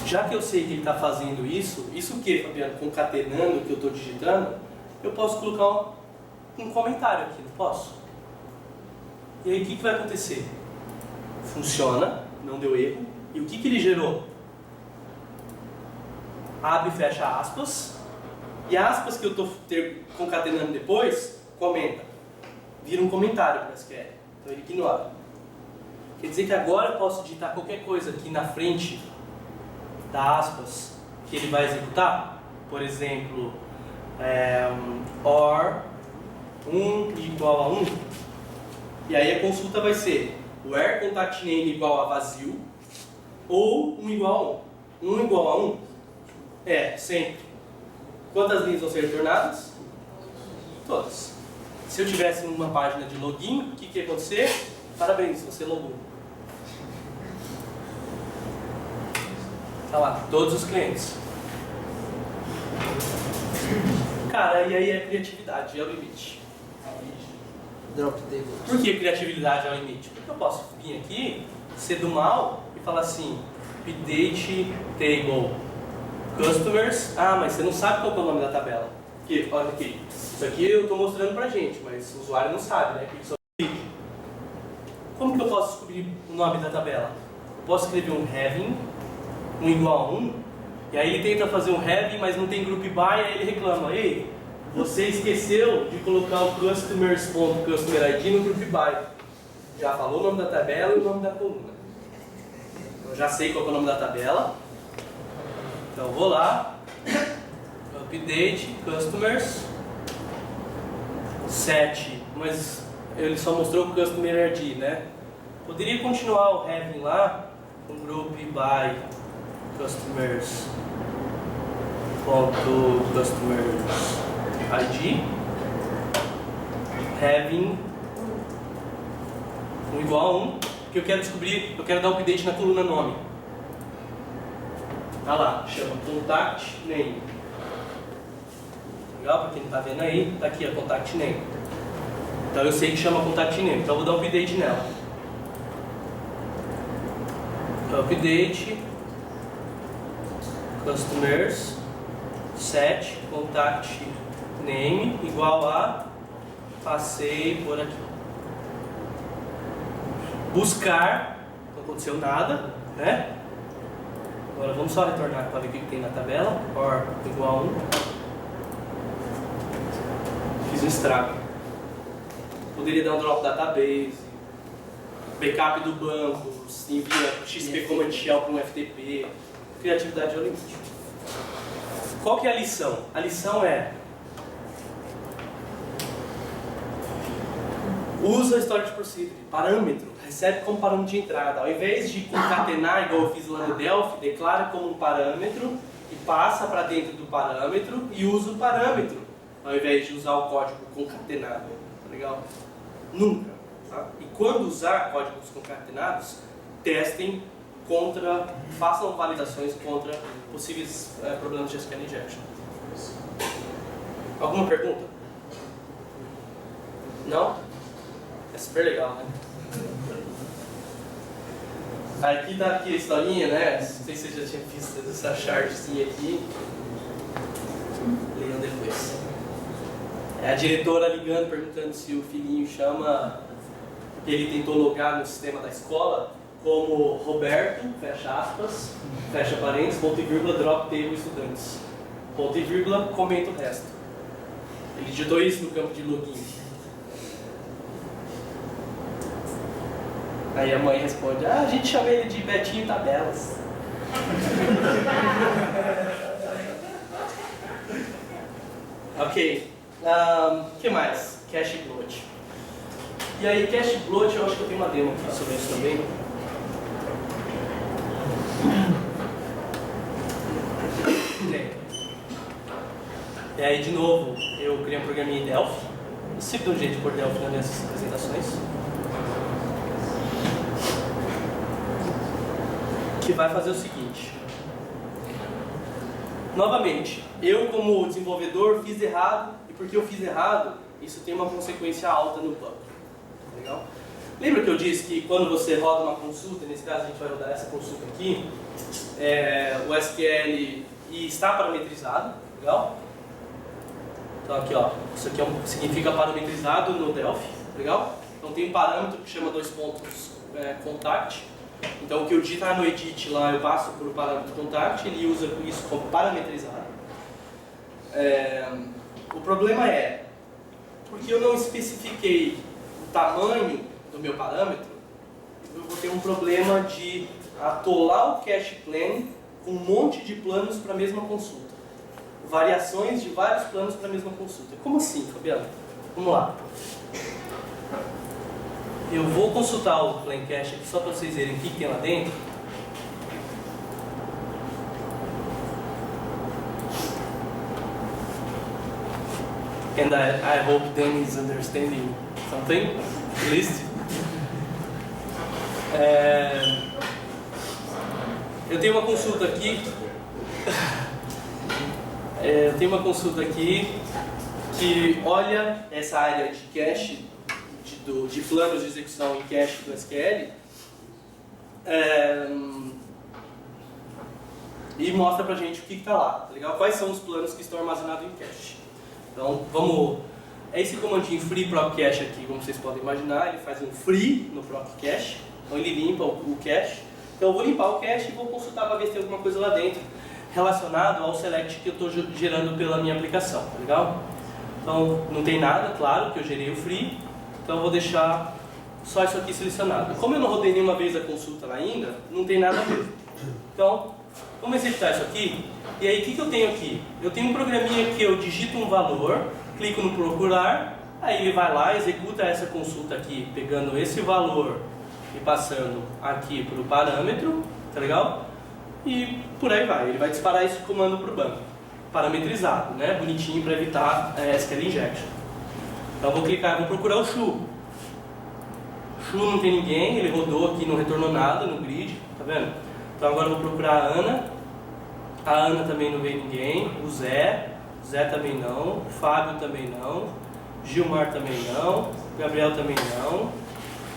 Já que eu sei que ele está fazendo isso o que, Fabiano? Concatenando o que eu estou digitando, eu posso colocar um comentário aqui, não posso? E aí o que vai acontecer? Funciona, não deu erro. E o que ele gerou? Abre e fecha aspas. E aspas que eu estou concatenando depois, comenta. Vira um comentário para SQL. Então ele ignora. Quer dizer que agora eu posso digitar qualquer coisa aqui na frente da aspas que ele vai executar. Por exemplo, or 1 igual a 1. E aí a consulta vai ser where contact name igual a vazio ou 1 igual a 1. 1 igual a 1 é sempre. Quantas linhas vão ser retornadas? Todas. Se eu tivesse uma página de login, o que ia acontecer? Parabéns, você logou. Tá lá, todos os clientes. Cara, e aí é criatividade, é o limite. Drop table. Por que criatividade é o limite? Porque eu posso vir aqui, ser do mal e falar assim, update table customers. Ah, mas você não sabe qual é o nome da tabela. Aqui, olha aqui. Isso aqui eu estou mostrando pra gente, mas o usuário não sabe, né? Como que eu posso descobrir o nome da tabela? Eu posso escrever um having, 1 igual a 1, e aí ele tenta fazer um having, mas não tem group by, aí ele reclama, ei, você esqueceu de colocar o customers.customer ID no group by. Já falou o nome da tabela e o nome da coluna. Eu já sei qual é o nome da tabela. Então eu vou lá, update customers, set, mas ele só mostrou o customer ID, né? Poderia continuar o having lá com group by customers ID, having 1 igual a 1, porque eu quero descobrir, eu quero dar update na coluna nome. Tá lá, chama contact name. Legal? Para quem não está vendo aí, tá aqui a contact name. Então eu sei que chama contact name, então eu vou dar um update nela. Update customers set contact name igual a passei por aqui. Buscar, não aconteceu nada, né? Agora vamos só retornar para ver o que tem na tabela. Or igual a 1. Fiz um estrago. Poderia dar um drop database, backup do banco, envia XP Command Shell para um FTP. Criatividade é o limite. Qual que é a lição? A lição é: usa storage procedure, parâmetro, recebe como parâmetro de entrada. Ao invés de concatenar, igual eu fiz lá no Delphi, declara como um parâmetro e passa para dentro do parâmetro e usa o parâmetro, ao invés de usar o código concatenado. Tá legal? Nunca. Tá? E quando usar códigos concatenados, testem contra, façam validações contra possíveis problemas de SQL injection. Alguma pergunta? Não? É super legal, né? Aqui tá aqui a historinha, né? Não sei se você já tinha visto essa chartzinha aqui. Leiam depois. É a diretora ligando, perguntando se o filhinho chama, porque ele tentou logar no sistema da escola como Roberto, fecha aspas, fecha parênteses, ponto e vírgula, drop table estudantes. Ponto e vírgula, comenta o resto. Ele digitou isso no campo de login. Aí a mãe responde: a gente chama ele de Betinho Tabelas. Ok. Que mais? Cache bloat. E aí, cache bloat, eu acho que eu tenho uma demo aqui sobre isso também. E aí, de novo, eu criei um programinha em Delphi. Eu sempre dou um jeito de pôr Delphi nas minhas apresentações. Que vai fazer o seguinte. Novamente, eu como desenvolvedor fiz errado, e porque eu fiz errado, isso tem uma consequência alta no banco. Legal? Lembra que eu disse que quando você roda uma consulta, nesse caso a gente vai rodar essa consulta aqui, o SQL está parametrizado, legal? Então aqui, ó, isso aqui significa parametrizado no Delphi, legal? Então tem um parâmetro que chama contact. Então o que eu digitar no edit lá, eu passo para o parâmetro contact, ele usa isso como parametrizado. O problema é, porque eu não especifiquei o tamanho do meu parâmetro, eu vou ter um problema de atolar o cache plan com um monte de planos para a mesma consulta. Variações de vários planos para a mesma consulta. Como assim, Fabiano? Vamos lá. Eu vou consultar o plan cache aqui só para vocês verem o que tem lá dentro. And I hope Dan is understanding something, at least. Eu tenho uma consulta aqui. Eu tenho uma consulta aqui que olha essa área de cache, de planos de execução em cache do SQL, e mostra pra gente o que está lá, tá legal? Quais são os planos que estão armazenados em cache. Então, esse comandinho free proc cache aqui, como vocês podem imaginar, ele faz um free no proc cache, então ele limpa o cache. Então eu vou limpar o cache e vou consultar para ver se tem alguma coisa lá dentro relacionado ao select que eu estou gerando pela minha aplicação, tá legal? Então não tem nada, claro, que eu gerei o free, então eu vou deixar só isso aqui selecionado. Como eu não rodei nenhuma vez a consulta lá ainda, não tem nada mesmo. Então, vamos executar isso aqui. E aí, o que eu tenho aqui? Eu tenho um programinha que eu digito um valor, clico no procurar, aí ele vai lá, executa essa consulta aqui, pegando esse valor e passando aqui para o parâmetro, tá legal? E por aí vai, ele vai disparar esse comando para o banco, parametrizado, né? Bonitinho para evitar SQL injection. Então vou clicar, vou procurar o Chu não tem ninguém, ele rodou aqui, não retornou nada no grid, tá vendo? Então agora eu vou procurar a Ana também não veio ninguém, o Zé também não, o Fábio também não, Gilmar também não, Gabriel também não,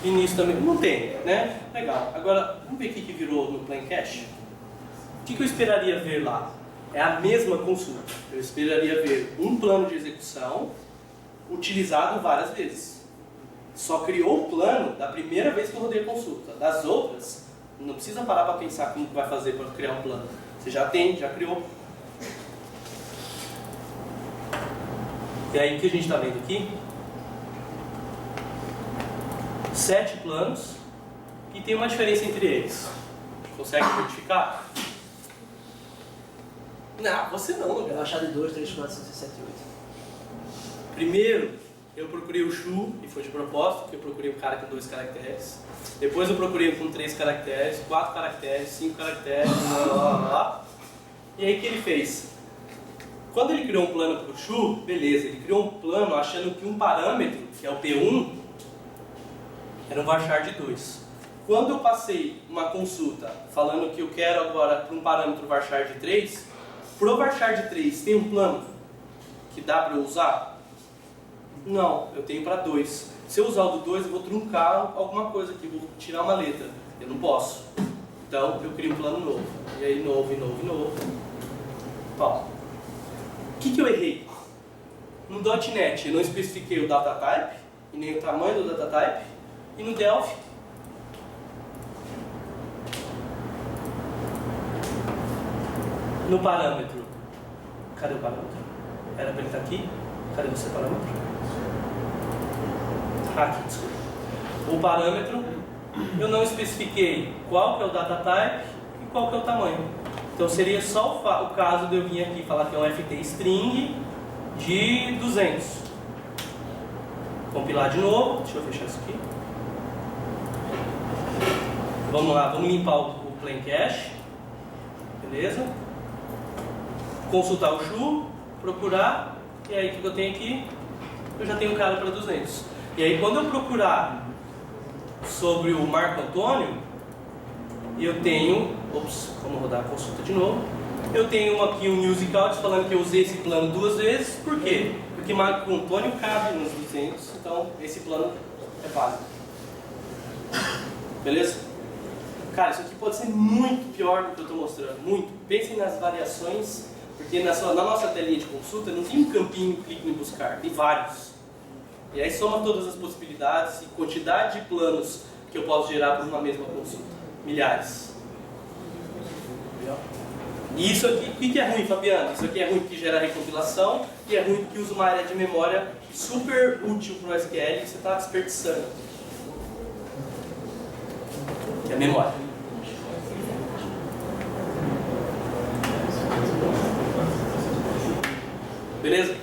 Vinícius também não tem, né? Legal. Agora, vamos ver o que virou no Plain Cache. O que eu esperaria ver lá? É a mesma consulta. Eu esperaria ver um plano de execução utilizado várias vezes. Só criou o plano da primeira vez que eu rodei a consulta. Das outras, não precisa parar para pensar como que vai fazer para criar um plano. Você já tem, já criou. E aí, o que a gente está vendo aqui? 7 planos e tem uma diferença entre eles. Consegue identificar? Não, você não, Eu vou cara. achar de 2, 3, 4, 5, 6, 7, 8. Primeiro, eu procurei o Chu, e foi de propósito, porque eu procurei um cara com 2 caracteres. Depois eu procurei com 3 caracteres, 4 caracteres, 5 caracteres, blá. E aí o que ele fez? Quando ele criou um plano para o Chu, beleza, ele criou um plano achando que um parâmetro, que é o P1, era um varchar de 2. Quando eu passei uma consulta falando que eu quero agora para um parâmetro varchar de 3, pro varchar de 3 tem um plano que dá para eu usar? Não, eu tenho para 2. Se eu usar o do 2, eu vou truncar alguma coisa aqui, vou tirar uma letra. Eu não posso. Então eu crio um plano novo. E aí novo. Bom, o que eu errei? No .NET eu não especifiquei o data type, e nem o tamanho do data type, e no Delphi no parâmetro. Cadê o parâmetro? Era para ele estar aqui? Cadê você, parâmetro? Aqui, desculpa. O parâmetro, eu não especifiquei qual que é o data type e qual que é o tamanho. Então seria só o caso de eu vir aqui falar que é um FT string de 200. Compilar de novo, deixa eu fechar isso aqui. Vamos lá, vamos limpar o Plain Cache. Beleza? Consultar o Chu, procurar, e aí o que eu tenho aqui? Eu já tenho um cara para 200. E aí quando eu procurar sobre o Marco Antônio, eu tenho, vamos rodar a consulta de novo. Eu tenho aqui um MusicOut falando que eu usei esse plano 2 vezes. Por quê? Porque Marco Antônio cabe nos 200, então esse plano é válido. Beleza? Cara, isso aqui pode ser muito pior do que eu estou mostrando, muito. Pensem nas variações, porque na nossa telinha de consulta não tem um campinho clique em buscar, tem vários. E aí soma todas as possibilidades e quantidade de planos que eu posso gerar por uma mesma consulta. Milhares. E isso aqui, o que é ruim, Fabiano? Isso aqui é ruim porque gera recompilação e é ruim porque usa uma área de memória super útil para o SQL que você está desperdiçando. Que é a memória. Beleza?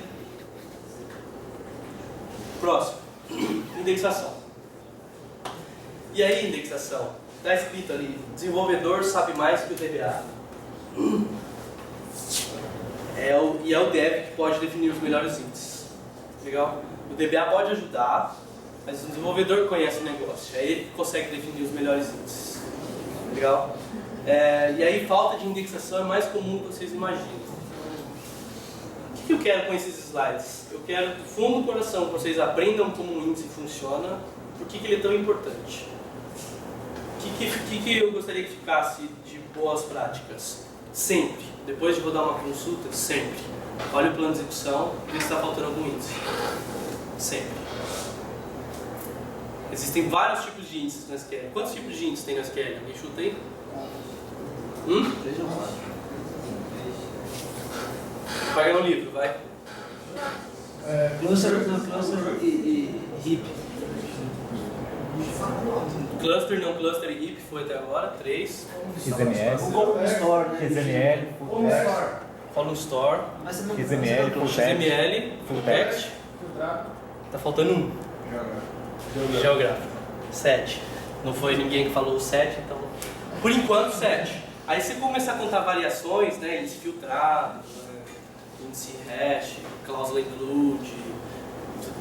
Próximo. Indexação. E aí, indexação? Está escrito ali, desenvolvedor sabe mais que o DBA. E é o dev que pode definir os melhores índices. Legal? O DBA pode ajudar, mas o desenvolvedor conhece o negócio. É ele que consegue definir os melhores índices. Legal? E aí, falta de indexação é mais comum do que vocês imaginam. O que eu quero com esses slides? Eu quero, do fundo do coração, que vocês aprendam como o índice funciona, por que ele é tão importante. O que eu gostaria que ficasse de boas práticas? Sempre, depois de rodar uma consulta, sempre. Olha o plano de execução e vê se está faltando algum índice. Sempre. Existem vários tipos de índices no SQL. Quantos tipos de índices tem no SQL? Alguém chuta aí? 3 ou 4. Pega no livro, vai. Cluster e heap. Cluster, não cluster e heap foi até agora, 3. XML, Google Store, né? XML, full text, Column Store, Mas você não XML, full text, XML, full text. Tá faltando um. Geográfico. 7. Não foi ninguém que falou 7, então. Por enquanto, 7. Aí você começar a contar variações, né? Índice filtrado, índice hash, cláusula include.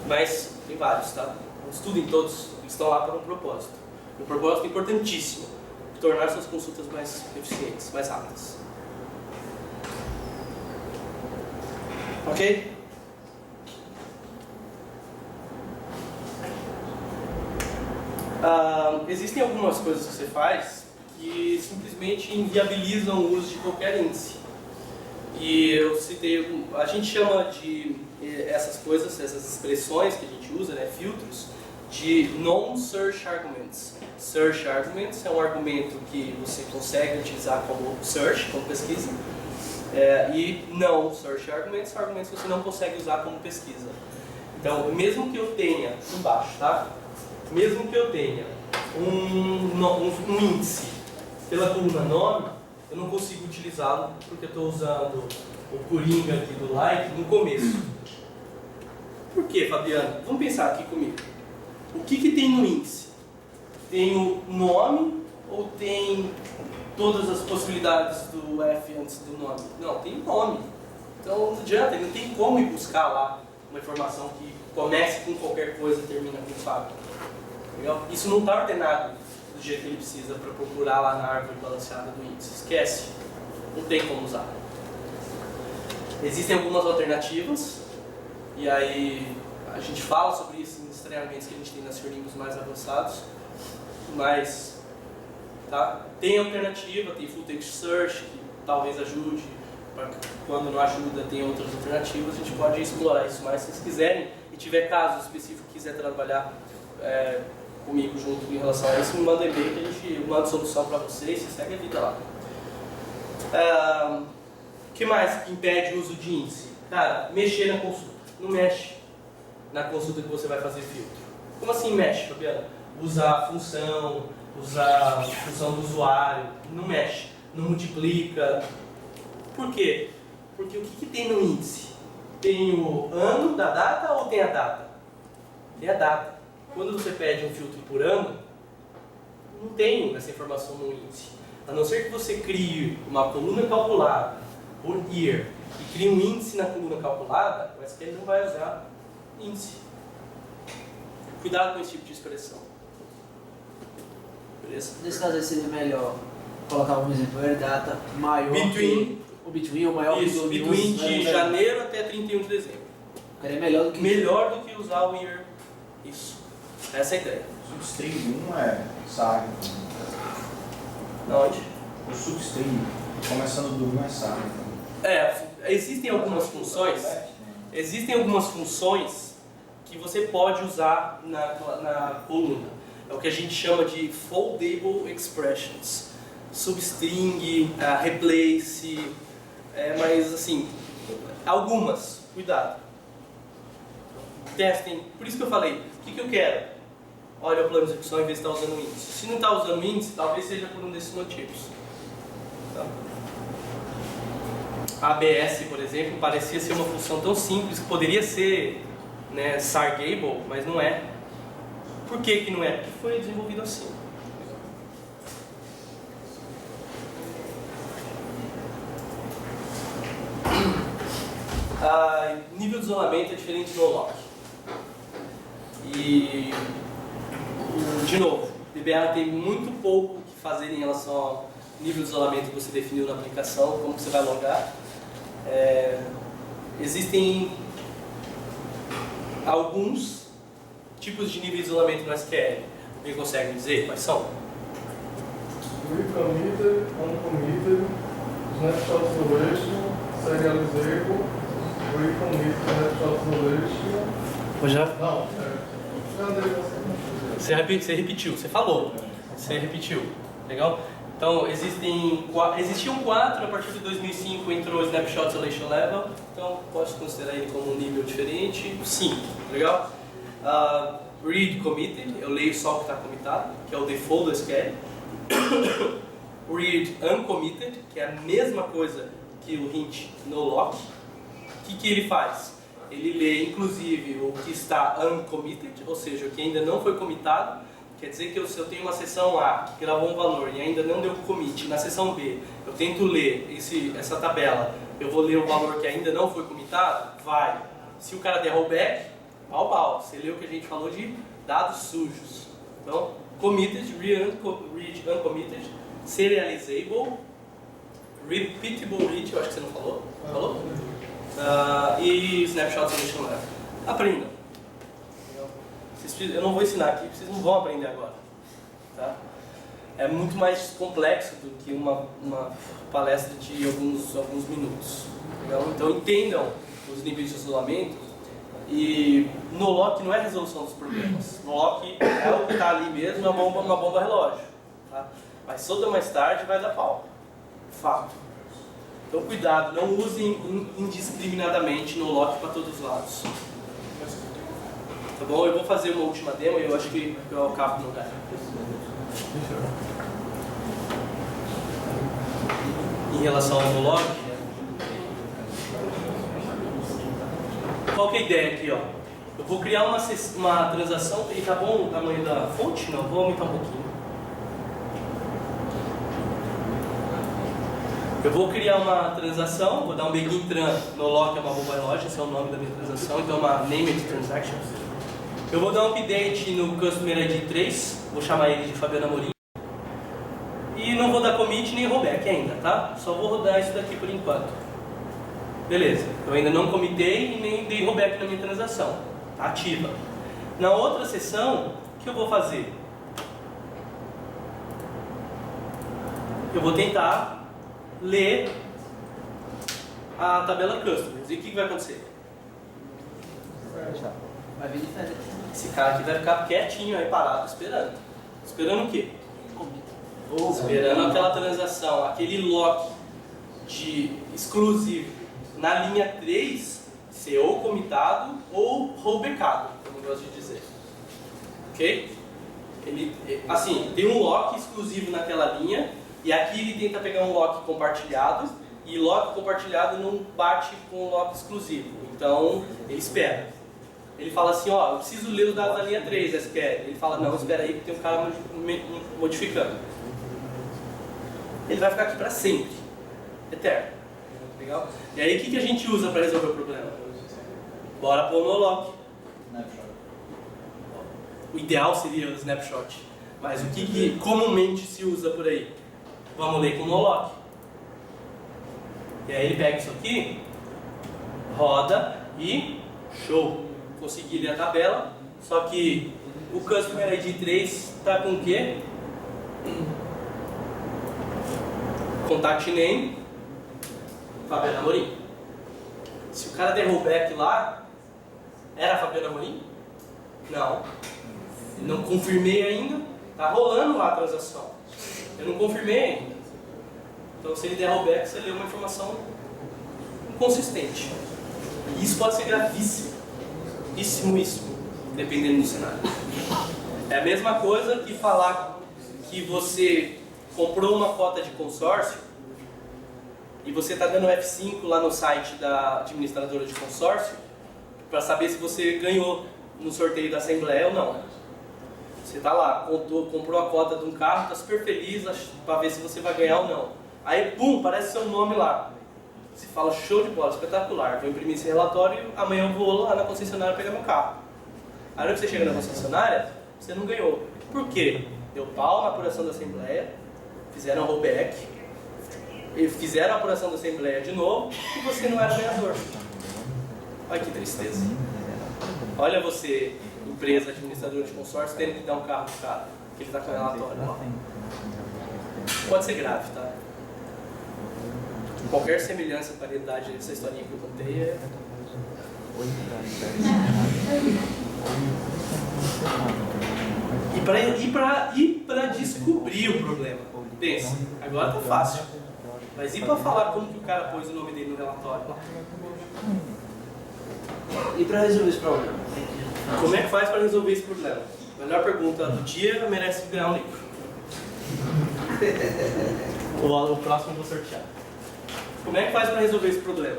Mas tem vários, tá? estudem todos, eles estão lá para um propósito. Um propósito importantíssimo, tornar suas consultas mais eficientes, mais rápidas. Ok? Existem algumas coisas que você faz que simplesmente inviabilizam o uso de qualquer índice. E eu citei, a gente chama de essas coisas, essas expressões que a gente usa, né, filtros, de non-search arguments. Search arguments é um argumento que você consegue utilizar como search, como pesquisa, e não search arguments são argumentos que você não consegue usar como pesquisa. Então, mesmo que eu tenha, embaixo, tá? Mesmo que eu tenha um índice pela coluna nome, eu não consigo utilizá-lo porque eu estou usando o coringa aqui do like no começo. Por quê, Fabiano? Vamos pensar aqui comigo. O que tem no índice? Tem o nome ou tem todas as possibilidades do F antes do nome? Não, tem o nome. Então não adianta, não tem como ir buscar lá uma informação que comece com qualquer coisa e termina com Fábio. Legal? Isso não está ordenado do jeito que ele precisa para procurar lá na árvore balanceada do índice. Esquece. Não tem como usar. Existem algumas alternativas, e aí a gente fala sobre isso nos treinamentos que a gente tem nas Linux mais avançados, mas tá? Tem alternativa, tem Full Text Search, que talvez ajude, quando não ajuda tem outras alternativas, a gente pode explorar isso mais se vocês quiserem, e tiver caso específico que quiser trabalhar comigo junto em relação a isso, me manda e-mail que a gente manda solução para vocês, você segue a vida lá. O que mais que impede o uso de índice? Cara, mexer na consulta. Não mexe na consulta que você vai fazer filtro. Como assim mexe, Fabiano? Usar a função, usar a função do usuário, não mexe, não multiplica. Por quê? Porque o que tem no índice? Tem o ano da data ou tem a data? Tem a data. Quando você pede um filtro por ano, não tem essa informação no índice. A não ser que você crie uma coluna calculada por year e crie um índice na coluna calculada, o SQL não vai usar índice. Cuidado com esse tipo de expressão. Beleza? Nesse caso aí seria melhor colocar um exemplo, data maior Between. O between ou maior Isso, que o between de janeiro até 31 de dezembro. É melhor do que usar o year. Isso. Essa é a ideia. Substring 1 é SAR. Onde? O substring, começando do 1 é SAR. Existem algumas funções. Existem algumas funções que você pode usar na coluna. É o que a gente chama de foldable expressions. Substring, replace, mas assim, algumas, cuidado. Testem, por isso que eu falei, o que eu quero? Olha o plano de execução em vez de estar usando o índice. Se não está usando o índice, talvez seja por um desses motivos. Tá? A ABS, por exemplo, parecia ser uma função tão simples que poderia ser, né, sargable, mas não é. Por que não é? Porque foi desenvolvido assim. Nível de isolamento é diferente do no-lock. E, de novo, o DBA tem muito pouco o que fazer em relação ao nível de isolamento que você definiu na aplicação, como você vai logar. Existem alguns tipos de nível de isolamento no SQL. Alguém consegue me dizer quais são? Recommitted, uncommitted, snapshot isolation, serializable, recommitted, snapshot isolation. Já? Não, Você repetiu, você falou. Você repetiu. Legal? Então, existiam 4, a partir de 2005 entrou o Snapshot Isolation Level, então posso considerar ele como um nível diferente. 5, legal? Read Committed, eu leio só o que está commitado, que é o default do SQL. Read Uncommitted, que é a mesma coisa que o hint no lock. O que ele faz? Ele lê inclusive o que está uncommitted, ou seja, o que ainda não foi commitado. Quer dizer que se eu tenho uma seção A que gravou um valor e ainda não deu commit, na seção B eu tento ler essa tabela, eu vou ler o valor que ainda não foi commitado? Vai. Se o cara der rollback, pau. Você leu o que a gente falou de dados sujos. Então, committed, read uncommitted, serializable, repeatable read, eu acho que você não falou. Falou? E snapshot solution left. Aprendam. Eu não vou ensinar aqui, vocês não vão aprender agora. Tá? É muito mais complexo do que uma palestra de alguns minutos. Então entendam os níveis de isolamento. E no lock não é resolução dos problemas. No lock é o que está ali mesmo, é uma bomba relógio. Tá? Mas cedo ou mais tarde vai dar pau. Fato. Então cuidado, não usem indiscriminadamente no lock para todos os lados. Tá bom? Eu vou fazer uma última demo e eu acho que eu acabo no lugar. Em relação ao log, qual que é a ideia aqui, ó? Eu vou criar uma transação, e tá bom o tamanho da fonte? Não, vou aumentar um pouquinho. Eu vou criar uma transação, vou dar um begin tran no log, é uma bomba relógio, esse é o nome da minha transação, então é uma named transaction. Eu vou dar um update no Customer ID 3, vou chamar ele de Fabiano Amorim. E não vou dar commit nem rollback ainda, tá? Só vou rodar isso daqui por enquanto. Beleza, eu ainda não commitei e nem dei rollback na minha transação. Tá ativa. Na outra sessão, o que eu vou fazer? Eu vou tentar ler a tabela Customers. E o que vai acontecer? Vai vir diferente. Esse cara aqui vai ficar quietinho aí, parado, esperando. Esperando o quê? Esperando aquela transação, aquele lock de exclusivo na linha 3 ser ou comitado ou rollbackado, como eu gosto de dizer. Ok? Assim, tem um lock exclusivo naquela linha e aqui ele tenta pegar um lock compartilhado e lock compartilhado não bate com o lock exclusivo. Então, ele espera. Ele fala assim, ó, eu preciso ler os dados da linha 3, SQL. Ele fala, não, espera aí que tem um cara modificando. Ele vai ficar aqui para sempre. Eterno. Legal? E aí, o que a gente usa para resolver o problema? Bora pôr no lock. O ideal seria o snapshot. Mas o que comumente se usa por aí? Vamos ler com o no lock. E aí ele pega isso aqui, roda e show. Consegui ler a tabela, só que o Customer ID 3 está com o quê? Contact Name, Fabiano Amorim. Se o cara der rollback lá, era Fabiano Amorim? Não. Não confirmei ainda, tá rolando lá a transação. Eu não confirmei ainda. Então se ele der rollback, você lê uma informação inconsistente. E isso pode ser gravíssimo. Isso, dependendo do cenário. É a mesma coisa que falar que você comprou uma cota de consórcio e você está dando F5 lá no site da administradora de consórcio para saber se você ganhou no sorteio da Assembleia ou não. Você está lá, comprou a cota de um carro, está super feliz para ver se você vai ganhar ou não. Aí, pum, aparece seu nome lá. Você fala, show de bola, espetacular, vou imprimir esse relatório e amanhã eu vou lá na concessionária pegar meu carro. Aí quando você chega na concessionária, você não ganhou. Por quê? Deu pau na apuração da Assembleia, fizeram rollback, fizeram a apuração da Assembleia de novo e você não era ganhador. Olha que tristeza. Olha você, empresa, administradora de consórcio, tendo que dar um carro pro cara, que ele está com o relatório lá. Pode ser grave, tá? Qualquer semelhança com a realidade dessa historinha que eu contei é... E para descobrir o problema. Pensa, agora tá fácil. Mas e para falar como que o cara pôs o nome dele no relatório? E para resolver esse problema? Como é que faz para resolver esse problema? Melhor pergunta do dia, merece ganhar um livro. O próximo eu vou sortear. Como é que faz para resolver esse problema?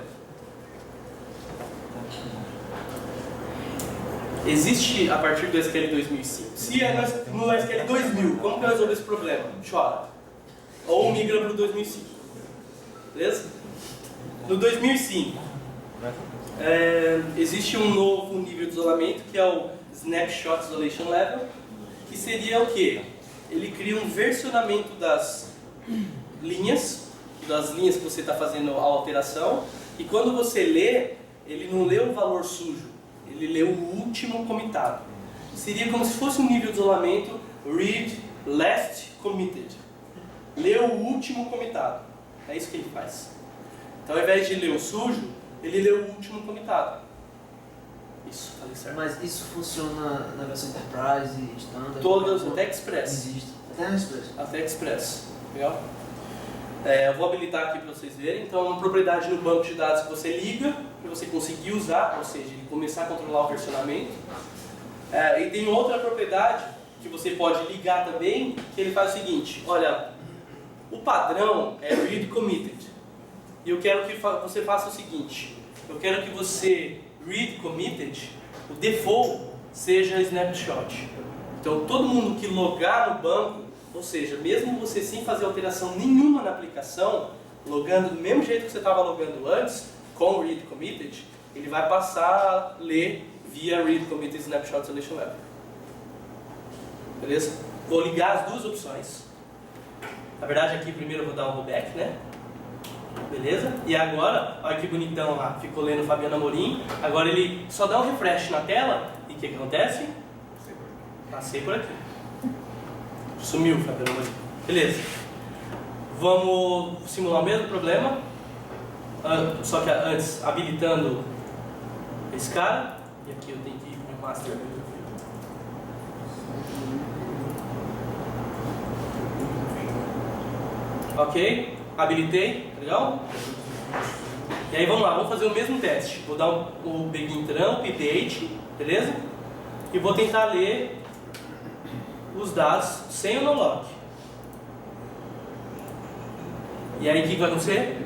Existe a partir do SQL 2005. Se é no SQL 2000, como que eu resolvo esse problema? Chora. Ou migra para o 2005. Beleza? No 2005, Existe um novo nível de isolamento que é o Snapshot Isolation Level, que seria o quê? Ele cria um versionamento das linhas que você está fazendo a alteração, e quando você lê, ele não lê o valor sujo, ele lê o último comitado. Seria como se fosse um nível de isolamento Read Last Committed. Lê o último comitado. É isso que ele faz. Então, ao invés de ler o sujo, ele lê o último comitado. Isso, falei certo. Mas isso funciona na versão Enterprise, Standard? Todas, até Express. Existe. Até na Express. Até Express. Legal? Eu vou habilitar aqui para vocês verem. Então, uma propriedade no banco de dados que você liga, para você conseguir usar, ou seja, ele começar a controlar o versionamento. E tem outra propriedade que você pode ligar também, que ele faz o seguinte: olha, o padrão é read committed. E eu quero que você faça o seguinte: eu quero que você read committed, o default seja snapshot. Então, todo mundo que logar no banco, ou seja, mesmo você sem fazer alteração nenhuma na aplicação, logando do mesmo jeito que você estava logando antes, com read committed, ele vai passar a ler via read committed snapshot isolation level. Beleza? Vou ligar as duas opções. Na verdade, aqui primeiro eu vou dar um rollback, né? Beleza? E agora, olha que bonitão lá, ficou lendo Fabiano Amorim. Agora ele só dá um refresh na tela e o que acontece? Passei por aqui. Sumiu o Fabiano Amorim. Beleza. Vamos simular o mesmo problema. Só que antes, habilitando esse cara. E aqui eu tenho que ir para o master. Ok, habilitei, legal? E aí vamos lá, vamos fazer o mesmo teste. Vou dar o begin trump, date, beleza? E vou tentar ler os dados sem o no-lock. E aí o que vai acontecer?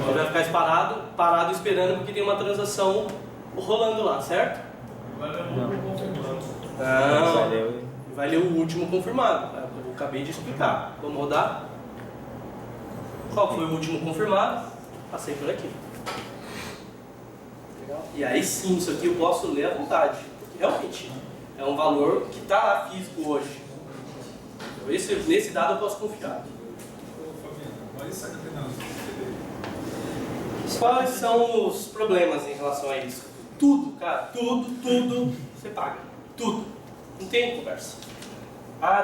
Ele vai ficar parado esperando porque tem uma transação rolando lá, certo? Não. Vai ler o último confirmado. Eu acabei de explicar. Vamos rodar? Qual foi o último confirmado? Passei por aqui. Legal. E aí sim, isso aqui eu posso ler à vontade. Porque realmente é um valor que está lá físico hoje. Então, nesse dado eu posso confiar. Mas isso aqui não. Quais são os problemas em relação a isso? Tudo, cara, tudo você paga. Tudo. Não tem conversa.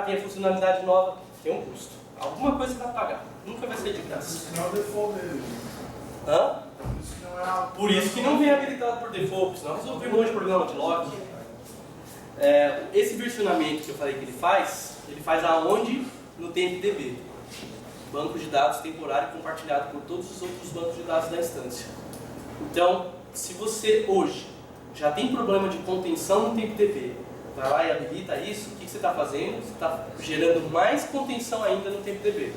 Tem a funcionalidade nova, tem um custo. Alguma coisa você vai pagar. Nunca vai ser de graça. Isso não é o default dele. Hã? Isso não é a... Por isso que não vem habilitado por default, senão resolve um monte de problema de lock. Esse versionamento que eu falei que ele faz aonde? No TMDB. Banco de dados temporário compartilhado por todos os outros bancos de dados da instância. Então, se você hoje já tem problema de contenção no TMDB, vai lá e habilita isso, o que você está fazendo? Você está gerando mais contenção ainda no TMDB.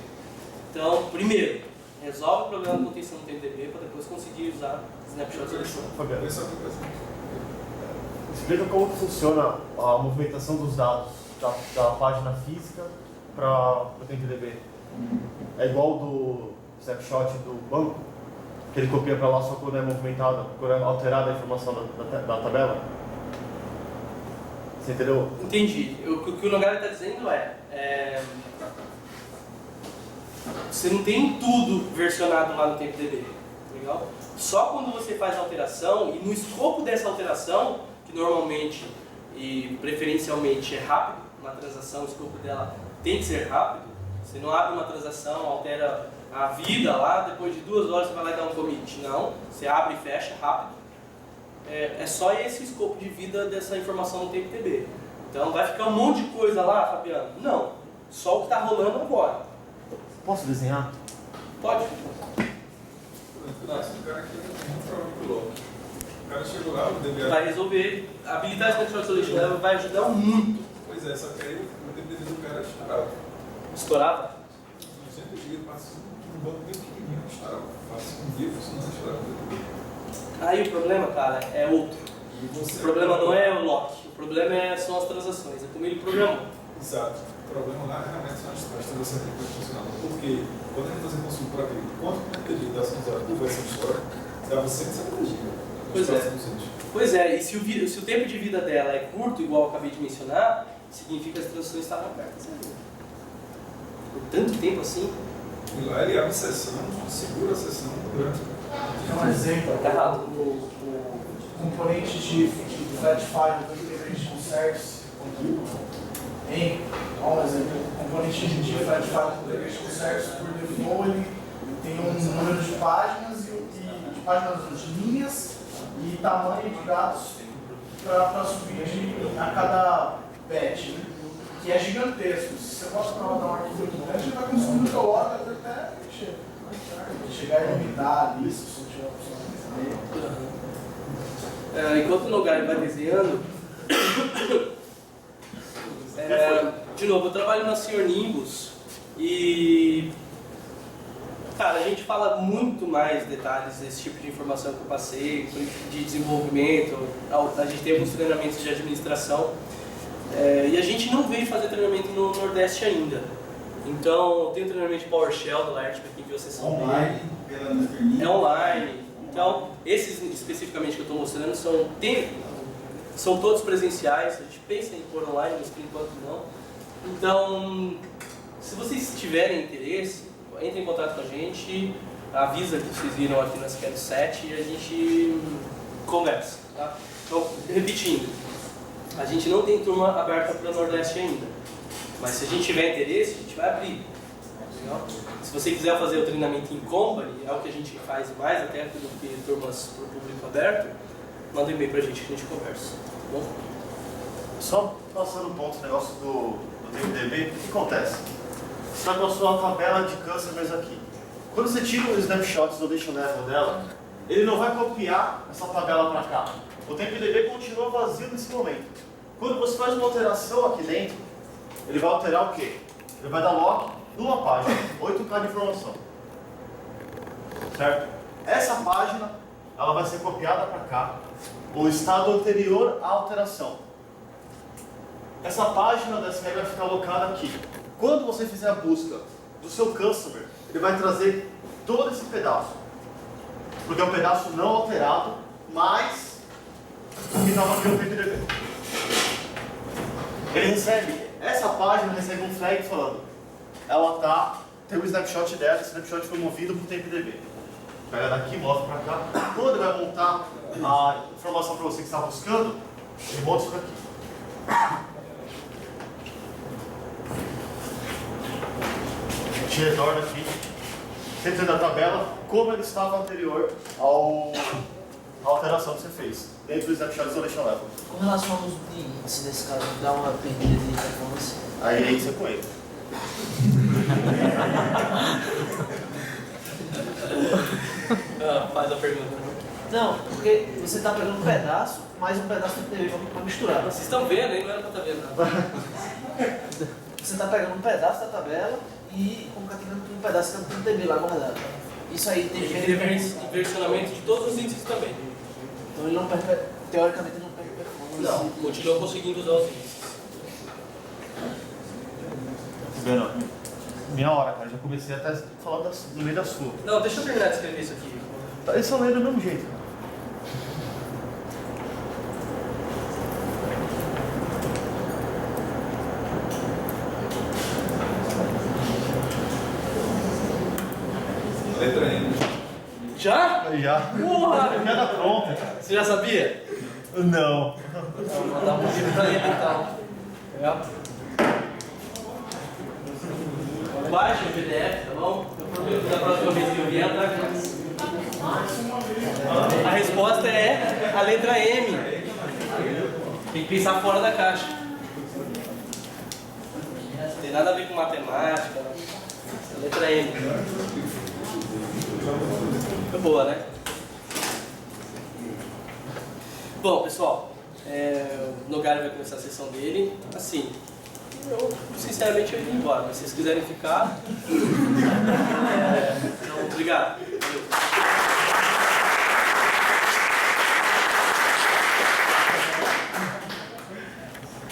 Então, primeiro, resolve o problema de contenção no TMDB para depois conseguir usar Snapshot Seleção. Fabiano, explica como que funciona a movimentação dos dados da página física para o TMDB. É igual do snapshot do banco, que ele copia para lá só quando é movimentada, quando é alterada a informação da tabela? Você entendeu? Entendi. O que o Nogara está dizendo você não tem tudo versionado lá no TMDB, legal? Só quando você faz a alteração, e no escopo dessa alteração, que normalmente e preferencialmente é rápido, uma transação, o escopo dela tem que ser rápido. Você não abre uma transação, altera a vida lá, depois de 2 horas você vai lá e dá um commit. Não, você abre e fecha rápido. É só esse escopo de vida dessa informação no TMDB. Então vai ficar um monte de coisa lá, Fabiano? Não, só o que está rolando agora. Posso desenhar? Pode. Esse cara aqui é muito louco. O cara chegou lá, o DB... Vai resolver. Habilitar esse Snapshot Solution Level vai ajudar muito. Pois é, só que aí o DB do cara estourava. Estourava? 200 GB, passa um banco bem pequenininho, estourava. Passa um dia, funcionando, estourava. Aí o problema, cara, é outro. O problema não é o lock, o problema são as transações, é como ele programou. Exato. O problema lá realmente são as taxas centrífugas funcionando. Porque quando a gente fazia consumo para ver quanto de dados usuários por versão histórica, dava 170 GB. Pois é. Pois é, e se o tempo de vida dela é curto, igual eu acabei de mencionar, significa que as transações estavam abertas ali. Por tanto tempo assim. E lá ele abre sessão, segura a sessão durante. É um exemplo. Tá errado. O componente de flat file do Integration Service, hein? Olha um exemplo. O componente de flat file do Integration Service, por default, ele tem um número de páginas, de linhas e tamanho de dados para subir a cada batch, né? Que é gigantesco. Se você bota para rodar um arquivo muito grande, ele vai consumir muita hora até chegar a limitar ali, se você tiver a opção. Enquanto o Nogai vai desenhando, de novo, eu trabalho na Sr. Nimbus e, cara, a gente fala muito mais detalhes desse tipo de informação que eu passei, de desenvolvimento, a gente tem alguns treinamentos de administração e a gente não veio fazer treinamento no Nordeste ainda. Então, tem o treinamento de PowerShell do Laerte, para quem viu a sessão Online, pela internet. é online. Então, esses especificamente que eu estou mostrando são todos presenciais. A gente pensa em pôr online, mas por enquanto não. Então, se vocês tiverem interesse, entrem em contato com a gente, avisa que vocês viram aqui na Schedule 7 e a gente conversa. Tá? Então, repetindo, a gente não tem turma aberta para o Nordeste ainda, mas se a gente tiver interesse, a gente vai abrir. Entendeu? Se você quiser fazer o treinamento em company, é o que a gente faz mais até do que turmas para o público aberto, manda um e-mail para a gente que a gente conversa. Tá bom? Só passando um ponto, o negócio do TMDB, o que acontece? Você está com a sua tabela de customers aqui. Quando você tira o snapshot isolation level dela, ele não vai copiar essa tabela para cá. O TMDB continua vazio nesse momento. Quando você faz uma alteração aqui dentro, ele vai alterar o quê? Ele vai dar lock numa página, 8K de informação. Certo? Essa página, ela vai ser copiada para cá, o estado anterior à alteração. Essa página da SQL vai ficar alocada aqui. Quando você fizer a busca do seu customer, ele vai trazer todo esse pedaço. Porque é um pedaço não alterado, mas que estava aqui no TMDB. Ele recebe, essa página recebe um flag falando, ela tem um snapshot dela, esse snapshot foi movido para o TMDB. Pega daqui, mostra para cá. Quando ele vai montar a informação para você que está buscando, ele monta isso aqui. A gente retorna aqui, dentro da tabela, como ele estava anterior à alteração que você fez, dentro do snapshot isolation level. Com relação ao uso de índice, nesse caso, dá uma perdida de performance. Aí você com ele. Faz a pergunta. Não, porque você está pegando um pedaço, mais um pedaço do TB para misturar. Vocês estão vendo, hein? Não era para estar vendo nada. Você está pegando um pedaço da tabela e concatenando um pedaço que tem TB lá guardado. Isso aí tem Inversionamento de todos os índices também. Então ele não perde, teoricamente ele não perde performance. Não, continua conseguindo usar os índices. Vendo? Minha hora, cara, já comecei até a falar no meio da sua. Não, deixa eu terminar de escrever isso aqui. Eles são lendo do mesmo jeito. Letra N. Já? Já. Porra! Já tá pronto. Você já sabia? Não. Vou mandar um livro pra ele então. Baixa o PDF, tá bom? Eu prometo da próxima vez que eu vier, a resposta é a letra M. Tem que pensar fora da caixa. Não tem nada a ver com matemática. A letra M. Foi boa, né? Bom, pessoal, o Nogari vai começar a sessão dele. Assim, eu sinceramente eu iria embora, mas se vocês quiserem ficar, então, obrigado.